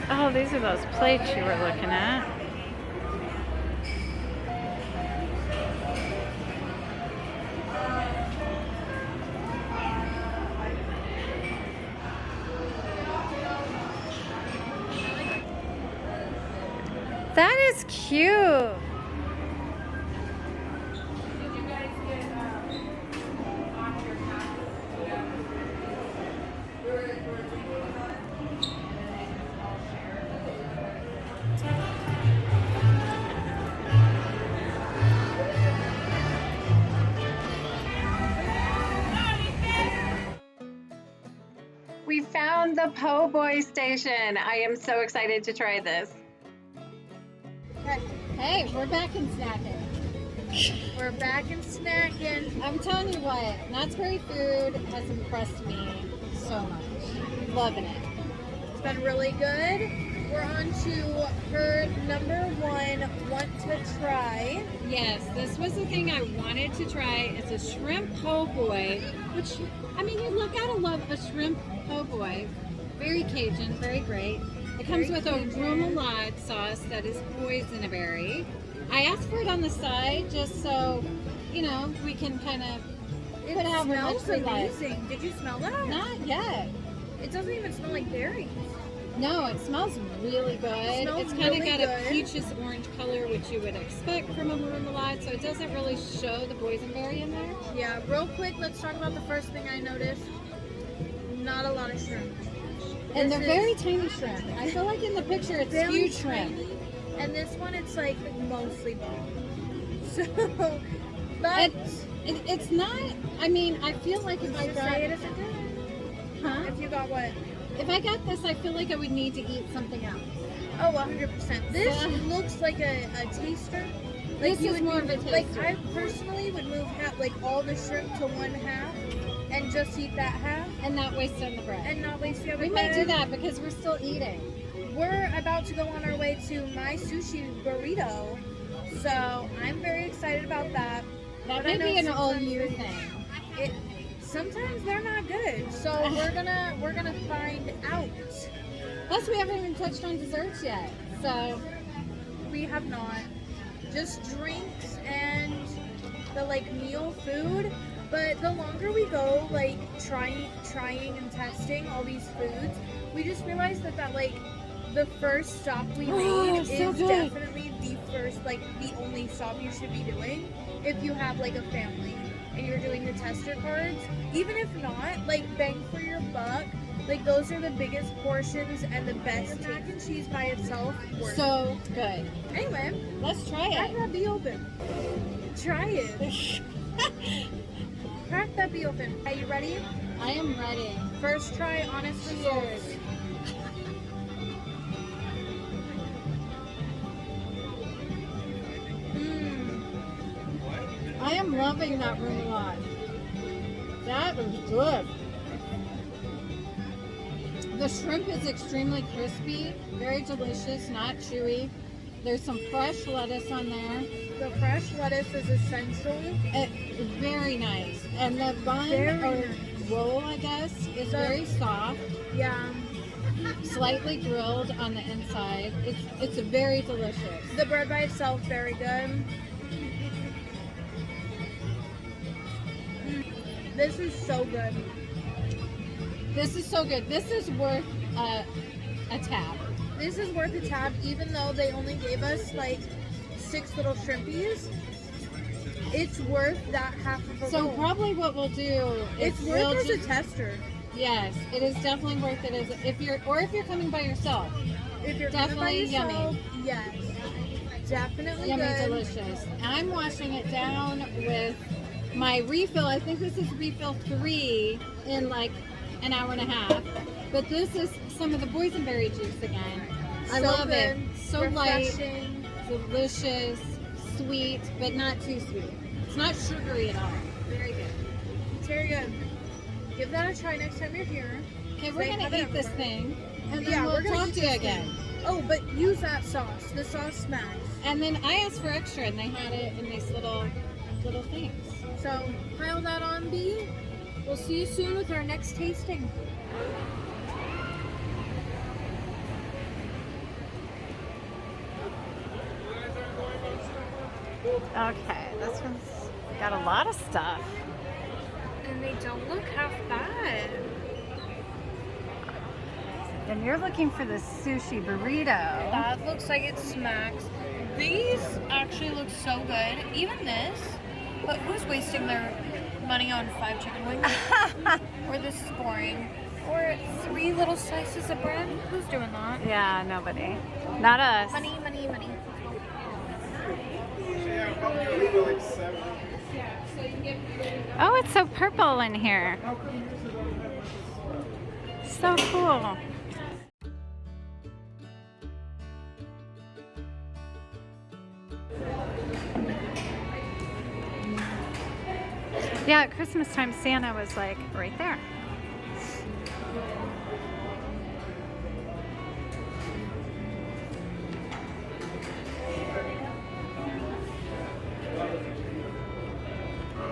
Oh, these are those plates you were looking at. That is cute. We found the Po' Boy station. I am so excited to try this. Hey, we're back in snacking. We're back in snacking. I'm telling you what, Knott's Berry food has impressed me so much. Loving it. It's been really good. We're on to her number one want to try. Yes, this was the thing I wanted to try. It's a shrimp po' boy, which, I mean, you gotta love a shrimp po' boy. Very Cajun, very great. It comes with a remoulade sauce that is boysenberry. I asked for it on the side just so, you know, we can kind of put out how much we like. Amazing. Did you smell that? Not yet. It doesn't even smell like berries. No, it smells really good. It's kind of really got good. a peaches orange color, which you would expect from a remoulade, so it doesn't really show the boysenberry in there. Yeah, real quick, let's talk about the first thing I noticed. not a lot of shrimp. And they're very tiny shrimp. I feel like in the picture it's Very huge shrimp. tiny. And this one, it's like mostly bone. So, but It's not, I mean, I feel like if I got... say it isn't good. Huh? If you got what? If I got this, I feel like I would need to eat something else. Oh, 100%. This looks like a taster. Like This is more of a taster. Like I personally would move like all the shrimp to one half and just eat that half And not waste on the bread. and not waste the other We might bread. do that because we're still eating. We're about to go on our way to my sushi burrito, so I'm very excited about that. That But I may know be an all sometimes year thing. Sometimes they're not good, so we're gonna find out. Plus, we haven't even touched on desserts yet. So, We have not. Just drinks and the like meal food. But the longer we go, like trying and testing all these foods, we just realized that like the first stop we made is so good. definitely the first, like the only stop you should be doing if you have like a family and you're doing the tester cards. Even if not, like bang for your buck. Like those are the biggest portions and the best. Mac and cheese by itself. so good. Anyway, Let's try crack it. that bee open. Try it. Crack that bee open. Are you ready? I am ready. First try, honest results. I am loving that remoulade. That was good. The shrimp is extremely crispy, very delicious, not chewy. There's some fresh lettuce on there. The fresh lettuce is essential. It's very nice. And the bun Very or nice. roll, I guess, is very soft, Yeah. slightly grilled on the inside. It's very delicious. The bread by itself, very good. This is so good. This is so good. This is worth a tab. This is worth a tab, even though they only gave us like 6 little shrimpies. It's worth that half of a So roll. probably what we'll do is It's we'll worth as a just- tester. Yes, it is definitely worth it as if you're coming by yourself. If you're Definitely coming by yourself, yummy. yes. Definitely Yummy, good. delicious. I'm washing it down with my refill. I think this is refill 3 in like an hour and a half. But this is some of the boysenberry juice again. I So love it. good. So light, Refreshing. delicious, sweet, but not too sweet. It's not sugary at all. Very good. It's very good. Give that a try next time you're here. Okay, we're They gonna have it eat this everywhere. thing, and then Yeah, we'll we're gonna talk eat to you this again. Oh, but use that sauce. The sauce smacks. And then I asked for extra, and they had it in these little things. So pile that on, B. We'll see you soon with our next tasting. Okay, this one's got a lot of stuff. And they don't look half bad. And you're looking for the sushi burrito. That looks like it smacks. These actually look so good. Even this. But who's wasting their money on 5 chicken wings? Or this is boring. Or 3 little slices of bread? Who's doing that? Yeah, nobody. Not us. Money, money, money. Oh, it's so purple in here. So cool. Yeah, at Christmas time, Santa was like right there.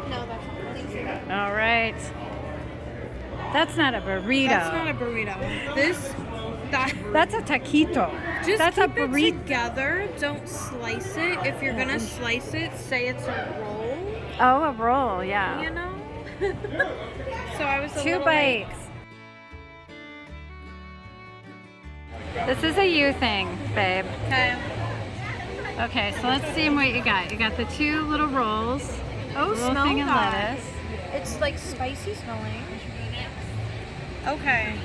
No, that's not. All right. That's not a burrito. That's not a burrito. That's a taquito. Just That's keep a burrito. it together. Don't slice it. If you're gonna slice it, say it's a roll. Oh, a roll, yeah. You know. So I was a 2 little like, bites. This is a you thing, babe. okay. Okay, so let's see what you got. You got the 2 little rolls. Oh, little smell thing of that. lettuce. It's like spicy smelling. Okay.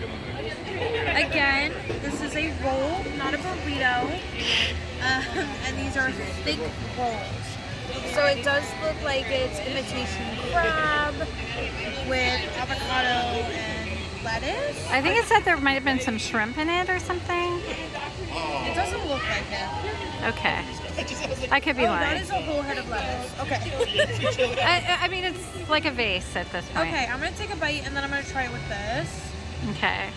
Again, this is a roll, not a burrito. And these are thick rolls. So it does look like it's imitation crab with avocado and lettuce. I think it said there might have been some shrimp in it or something. It doesn't look like it. Okay. I could be That lying. is a whole head of lettuce. Okay. I mean, it's like a vase at this point. Okay, I'm going to take a bite and then I'm going to try it with this. Okay.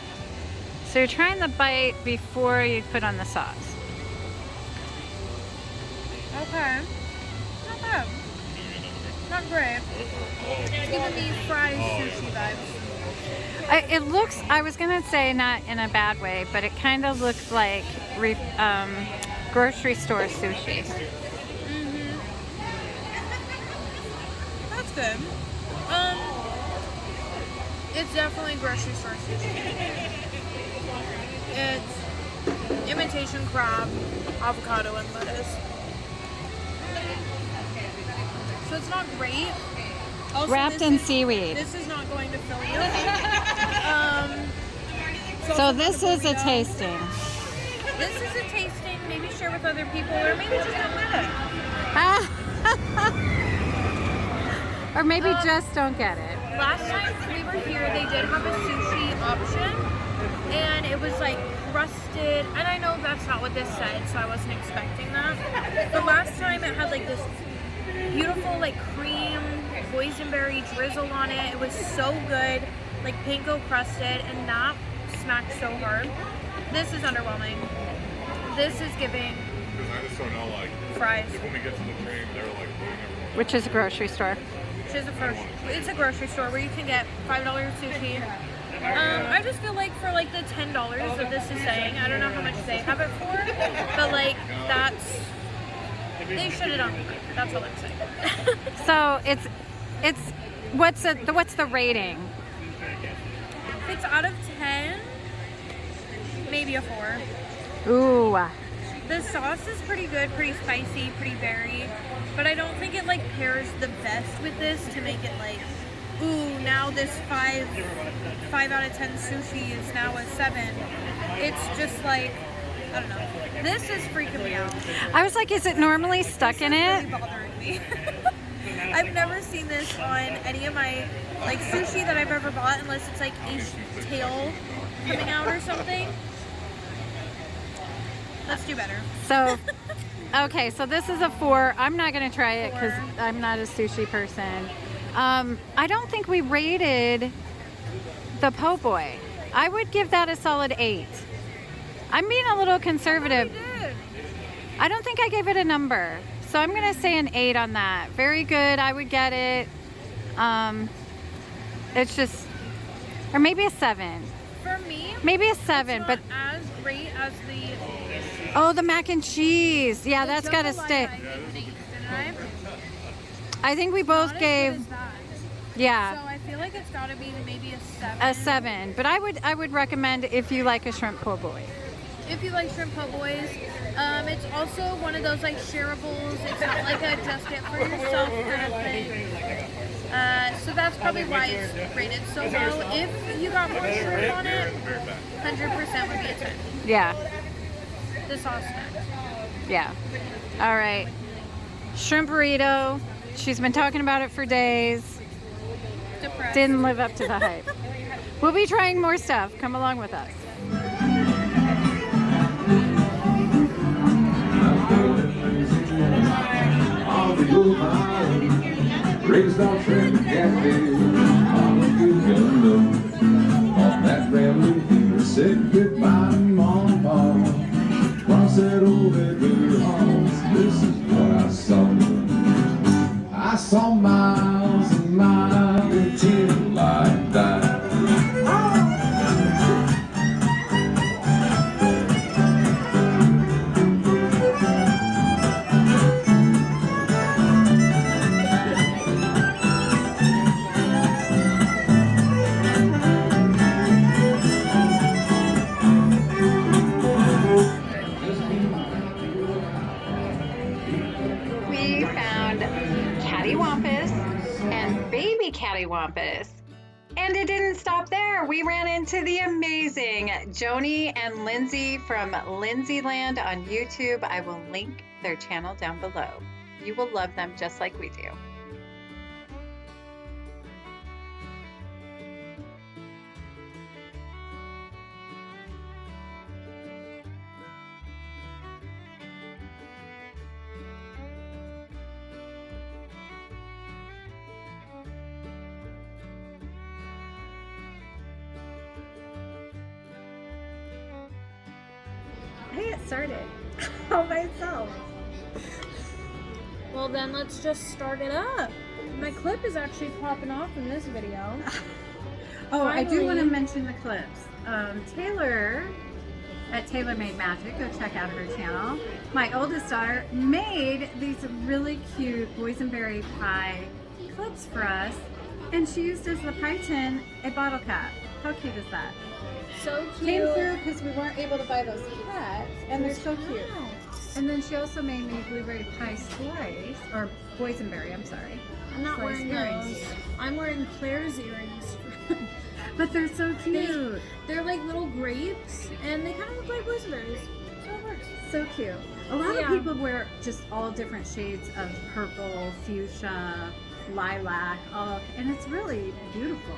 So you're trying the bite before you put on the sauce. Okay. Not bad. Not great. It's giving me fried sushi vibes. It looks, I was going to say not in a bad way, but it kind of looks like grocery store sushi. That's good. It's definitely grocery store sushi. It's imitation crab, avocado, and lettuce. So it's not great. Also, Wrapped in seaweed. This is not going to fill you. So this is a tasting. This is a tasting. Maybe share with other people, or maybe just don't get it. Or maybe just don't get it. Last time we were here, they did have a sushi option, and it was like crusted. And I know that's not what this said, so I wasn't expecting that. But last time it had like this beautiful like cream boysenberry drizzle on it. It was so good, like panko crusted, and that smacked so hard. This is underwhelming. This is giving Because I just don't know, like, fries. when we get to the train, they're like putting everyone. Which is a grocery store. It's a grocery store where you can get $5 sushi. I just feel like for like the $10 that this is saying, I don't know how much they have it for, but like they should have done more. That's all I'm saying. So it's what's the rating? If it's out of 10, maybe a 4. Ooh. The sauce is pretty good, pretty spicy, pretty berry, but I don't think it like pairs the best with this to make it like, ooh, now this 5 out of 10 sushi is now a 7. It's just like, I don't know. This is freaking me out. I was like, is it normally stuck in it? Really bothering me. I've never seen this on any of my like sushi that I've ever bought unless it's like a tail coming out or something. Let's do better. So, okay, so this is a 4. I'm not going to try it because I'm not a sushi person. I don't think we rated the po' boy. I would give that a solid 8. I'm being a little conservative. I don't think I gave it a number. So I'm going to say an 8 on that. Very good. I would get it. It's just, or maybe a 7. For me, maybe a 7, but as great as the oh, the mac and cheese. Yeah, that's got to stay. I think we both gave, yeah. So I feel like it's got to be maybe a 7. A 7, but I would recommend if you like a shrimp po' boy. If you like shrimp po' boys, it's also one of those like shareables. It's not like a just get for yourself kind of thing. So that's probably why it's rated so low. If you got more shrimp on it, 100% would be a 10. Yeah. The sauce match. Yeah. All right. Shrimp burrito. She's been talking about it for days. Depressed. Didn't live up to the hype. We'll be trying more stuff. Come along with us. Raised on shrimp and catfish, I'm a good young low. On that rambling fever, said goodbye to Mom and Pop. Cross that old red river halls, this is what I saw. I saw miles and miles of tin like that. Cattywampus, and it didn't stop there. We we ran into the amazing Joni and Lindsay from Lindsayland on YouTube. I will link their channel down below. You will love them just like we do. Hey, it started all by itself. Well, then let's just start it up. My clip is actually popping off in this video. Oh, I do want to Finally. mention the clips. Taylor at Taylor Made Magic, go check out her channel. My oldest daughter made these really cute boysenberry pie clips for us, and she used as the pie tin a bottle cap. How cute is that? So cute. Came through because we weren't able to buy those hats, and they're so cute. And then she also made me blueberry pie slice, or boysenberry, I'm sorry. I'm not Slice wearing earrings. those. I'm wearing Claire's earrings. But they're so cute. They're like little grapes, and they kind of look like boysenberries. So it works. So cute. A lot Yeah. of people wear just all different shades of purple, fuchsia, lilac, and it's really beautiful.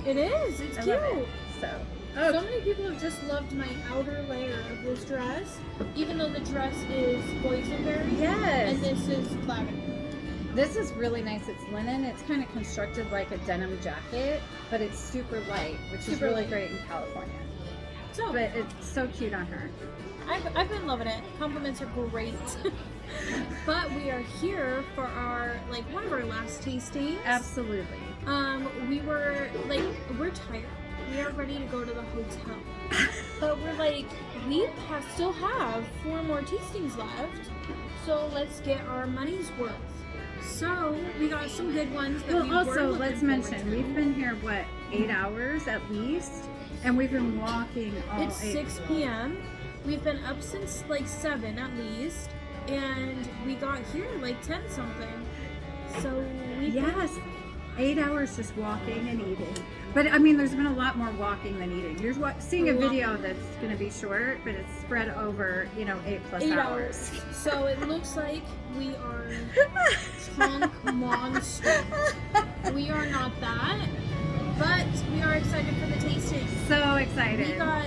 It is. It's I cute. love it. So, So many people have just loved my outer layer of this dress, even though the dress is boysenberry. yes. And this is lavender. This is really nice. It's linen. It's kind of constructed like a denim jacket, but it's super light, which is Super really light. great in California. So But it's so cute on her. I've been loving it. Compliments are great. But we are here for our one of our last tastings. Absolutely. We're tired. We are ready to go to the hotel. But we're like, still have 4 more tastings left. So let's get our money's worth. So we got some good ones that we Well, were also, looking let's forward mention, to. we've been here, 8 hours at least? And we've been walking all It's 8 6 p.m. We've been up since 7 at least, and we got here 10 something. So we Yes, 8 hours just walking and eating. But I mean, there's been a lot more walking than eating. You're seeing a video that's going to be short, but it's spread over, 8+ 8 hours. So it looks like we are chunk monsters. We are not that, but we are excited for the tasting. So We excited. got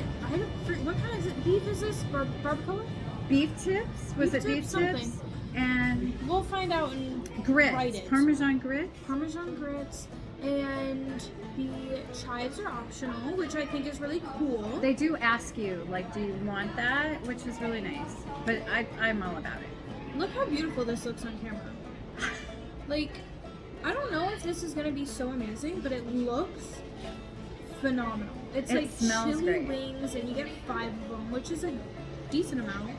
what kind is it? Beef is this? Barbacoa? Beef tips? Was Beef it beef tips, something. tips? And We'll find out and write grits. it. Parmesan grits. Parmesan grits, and the chives are optional, which I think is really cool. They do ask you, do you want that? Which is really nice. But I'm all about it. Look how beautiful this looks on camera. I don't know if this is gonna be so amazing, but it looks phenomenal. It's It like smells chili great. wings, and you get 5 of them, which is a decent amount.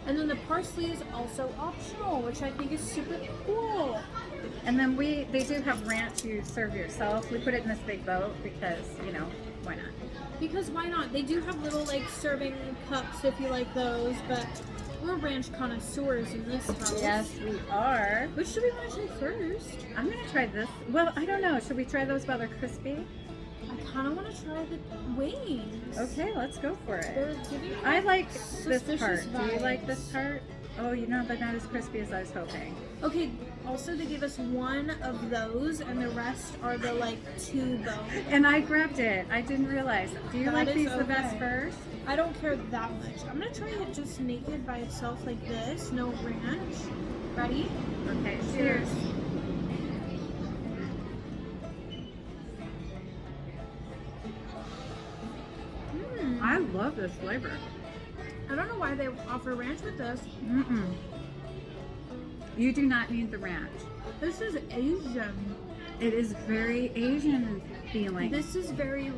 And then the parsley is also optional, which I think is super cool. And then they do have ranch you serve yourself. We put it in this big boat because, why not? Because why not? They do have little serving cups if you like those, but we're ranch connoisseurs in this house. Yes, we are. Which do we want to try first? I'm going to try this. Well, I don't know. Should we try those while they're crispy? I kind of want to try the wings. Okay, let's go for They're it. giving me I like this suspicious part. Do you like this vibes. part? Oh, they're not as crispy as I was hoping. Okay, also they gave us 1 of those, and the rest are the 2 bones. And I grabbed it. I didn't realize. Do you That like is these the best okay. first? I don't care that much. I'm gonna try it just naked by itself like this, no ranch. Ready? Okay, cheers. I love this flavor. I don't know why they offer ranch with this. Mm-mm. You do not need the ranch. This is Asian. It is very Asian feeling. This is very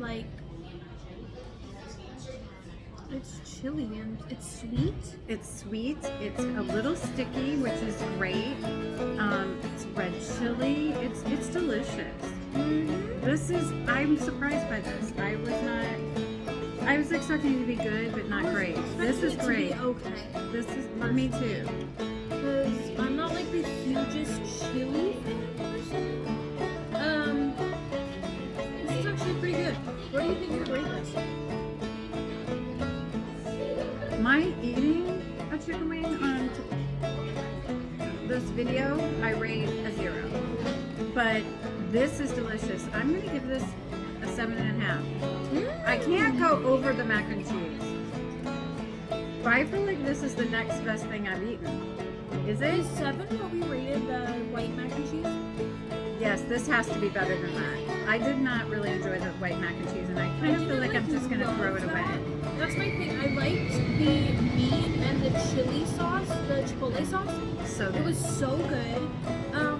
it's chili and it's sweet. It's sweet. It's a little sticky, which is great. It's red chili. It's delicious. I'm surprised by this. I was expecting it to be good, but not great. This is great. Okay. This is me too. Because I'm not the hugest chili fan person. This is actually pretty good. What do you think you rate this? My eating a chicken wing on this video, I rate a 0. But this is delicious. I'm going to give this a 7.5. I can't go over the mac and cheese. But I feel like this is the next best thing I've eaten. Is it? Is 7 what we rated the white mac and cheese? Yes, this has to be better than that. I did not really enjoy the white mac and cheese, and I kind of feel like I'm just going to throw it away. That's my thing. I liked the meat and the chili sauce, the chipotle sauce. So It good. was so good.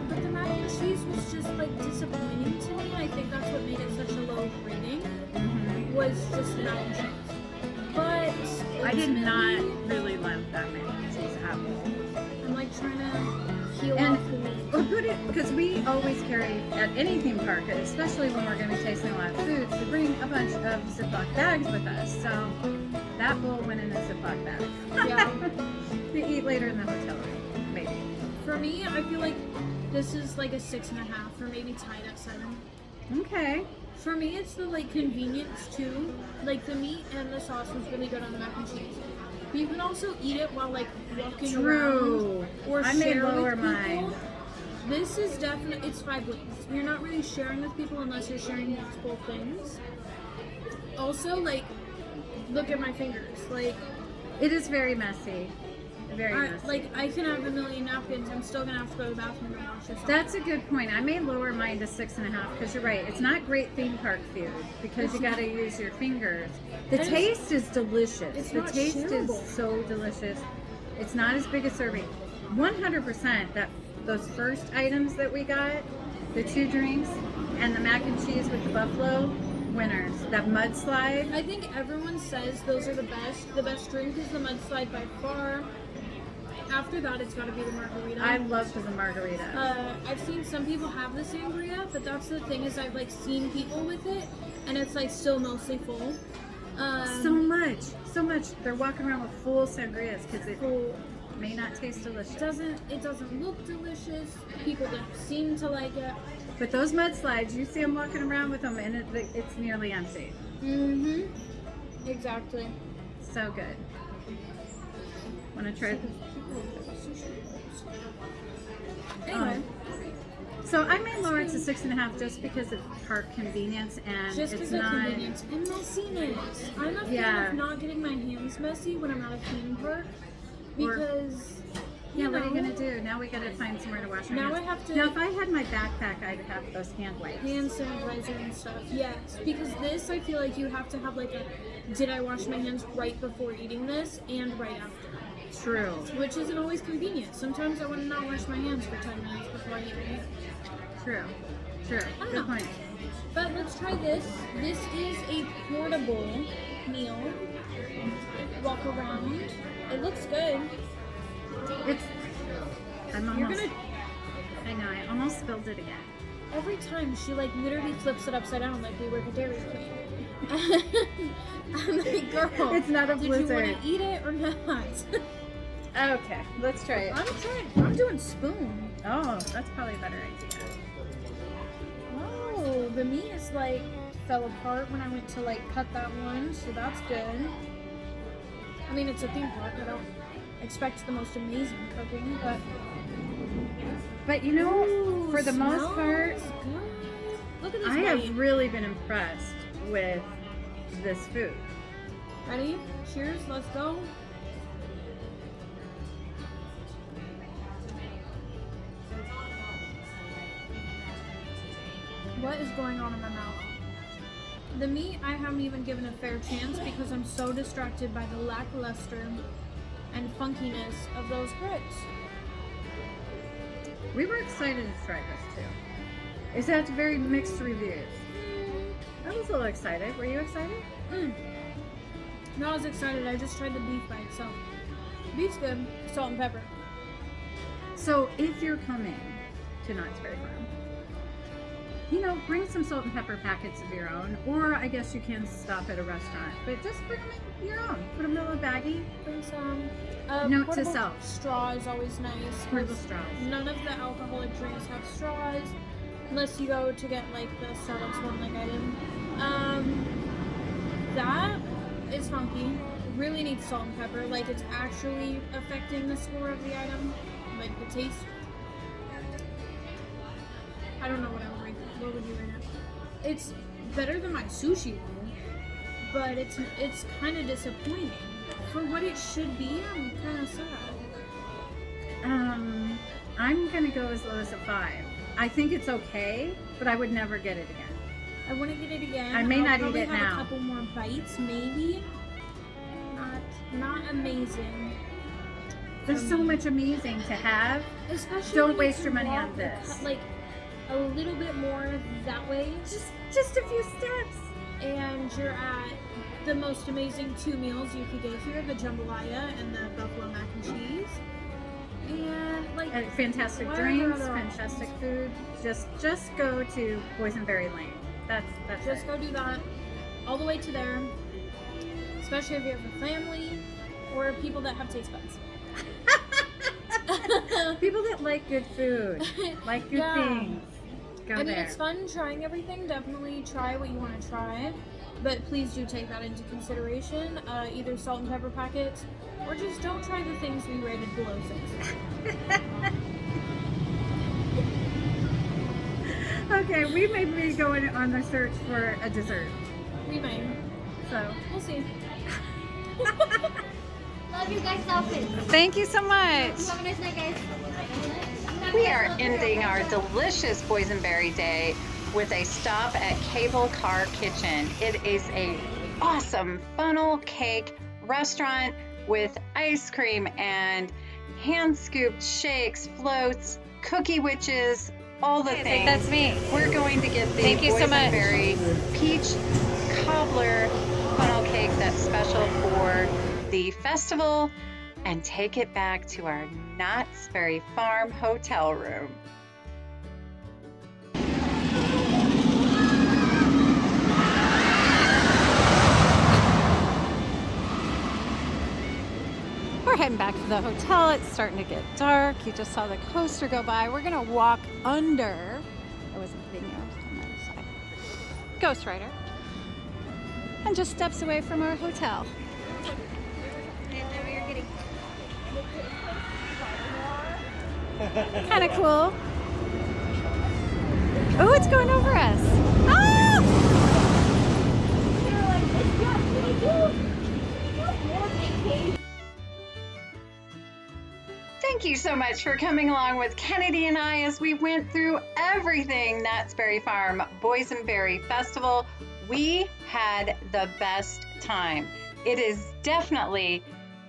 But the mac and cheese was just like disappointing to me. I think that's what made it such a low rating. Was just the mac and cheese. But I did not ultimately, really love that mac and cheese at all. I'm like trying to peel And off the meat. we'll put it, because we always carry at any theme park, and especially when we're going to be tasting a lot of foods, we bring a bunch of Ziploc bags with us. So that bowl went in a Ziploc bag. Yeah. To eat later in the hotel room, maybe. For me, I feel like this is like a 6.5 or maybe tied at 7. Okay. For me, it's the like convenience too. Like the meat and the sauce was really good on the mac and cheese. But you can also eat it while like walking True. around or I may share lower with people. mine. This is definitely, it's 5 wings. You're not really sharing with people unless you're sharing multiple things. Also, like, look at my fingers. Like, It is very messy. Very messy. I can have a million napkins. I'm still gonna have to go to the bathroom and wash this off. That's a good point. I may lower mine to 6.5 because you're right. It's not great theme park food because you got to use your fingers. The And taste is delicious. it's The not taste shareable. is so delicious. It's not as big a serving. 100% that those first items that we got, the 2 drinks and the mac and cheese with the buffalo, winners. That mudslide. I think everyone says those are the best. The best drink is the mudslide by far. After that, it's got to be the margarita. I loved the margarita. I've seen some people have the sangria, but that's the thing is I've like seen people with it, and it's like still mostly full. So much. They're walking around with full sangrias because it may not taste delicious. It doesn't look delicious. People don't seem to like it. But those mudslides, you see them walking around with them, and it's nearly empty. Exactly. So good. Want to try? Anyway, So I may lower it to 6.5 just because of park convenience, and just it's because of not. convenience and messiness. I'm a fan Yeah. of not getting my hands messy when I'm at a theme park Or- because Yeah, you what are you know, gonna do? Now we gotta find somewhere to wash our Now hands. I have to- Now, if I had my backpack, I'd have those hand wipes. hand sanitizer and stuff. Yes, because this I feel like you have to have like a did I wash my hands right before eating this and right after, True. which isn't always convenient. Sometimes I want to not wash my hands for 10 minutes before I eat my meal. True. I don't Good know. point. But let's try this. This is a portable meal. Walk around. It looks good. It's. I'm You're almost. gonna I know. I almost spilled it again. every time she like literally flips it upside down like we were the Dairy Queen. I'm like, girl, It's not a did blizzard. you want to eat it or not? Okay, let's try it. I'm trying. I'm doing spoon. Oh, that's probably a better idea. Oh, the meat is like fell apart when I went to like cut that one, so that's good. I mean, it's a theme park. I don't expect the most amazing cooking, but But you know, Ooh, for the most smells part, good. Look at this I bite. have really been impressed with this food. Ready? Cheers. Let's go. What is going on in my mouth? The meat I haven't even given a fair chance because I'm so distracted by the lackluster and funkiness of those grits. We were excited to try this too. It's had very mixed reviews. I was a little excited. Were you excited? Not as excited. I just tried the beef by itself. Beef's good. Salt and pepper. So if you're coming to Knott's Berry Farm, you know, bring some salt and pepper packets of your own, or I guess you can stop at a restaurant, but just bring them in your own. Put them in a little baggie. Bring some. Note to portable self. Straw is always nice. Portable straws. None of the alcoholic drinks have straws. unless you go to get like the Starbucks one like I did. That is funky. Really needs salt and pepper. Like it's actually affecting the score of the item, like the taste. I don't know what I would rate that. What would you rate it? It's better than my sushi roll, but it's kind of disappointing. For what it should be, I'm kind of sad. I'm gonna go as low as a 5. I think it's okay, but I would never get it again. I want to get it again. I may not I'll eat it have now. A couple more bites, maybe. Not amazing. There's so much amazing to have. Especially Don't when waste you your money walk on this. Like a little bit more that way, Just a few steps. and you're at the most amazing 2 meals you could get here: the jambalaya and the buffalo mac and cheese. And like And fantastic what are drinks, other fantastic options? food. Just go to Boysenberry Lane. That's Just it. go do that all the way to there. Especially if you have a family or people that have taste buds. People that like good food, like good Yeah. things. Go I mean, there. it's fun trying everything. Definitely try what you want to try. But please do take that into consideration. Either salt and pepper packets, or just don't try the things we rated below 6. Okay, we may be going on the search for a dessert. We may. So We'll see. Love you guys' outfits. thank you so much. Have a nice night, guys. We are ending our delicious Boysenberry Day with a stop at Cable Car Kitchen. It is a awesome funnel cake restaurant with ice cream and hand-scooped shakes, floats, cookie witches, all the things. That's me. We're going to get the Thank you so much. Boysenberry Peach Cobbler funnel cake that's special for the festival and take it back to our Knott's Berry Farm hotel room. We're heading back to the hotel. It's starting to get dark. You just saw the coaster go by. We're gonna walk under. I wasn't kidding you. I was on the other side. Ghost Rider. And just steps away from our hotel. Kind of cool. Oh, it's going over us. Ah! Thank you so much for coming along with Kennedy and I as we went through everything Knott's Berry Farm Boysenberry Festival. We had the best time. It is definitely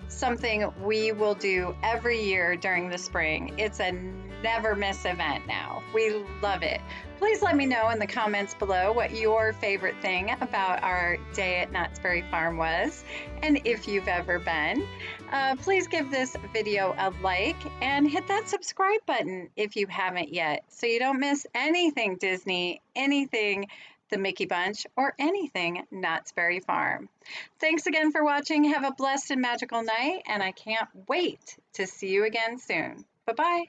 something we will do every year during the spring. It's a never miss event now. We love it. Please let me know in the comments below what your favorite thing about our day at Knott's Berry Farm was, and if you've ever been. Please give this video a like and hit that subscribe button if you haven't yet, so you don't miss anything Disney, anything the Mickey Bunch, or anything Knott's Berry Farm. Thanks again for watching. Have a blessed and magical night, and I can't wait to see you again soon. Bye-bye.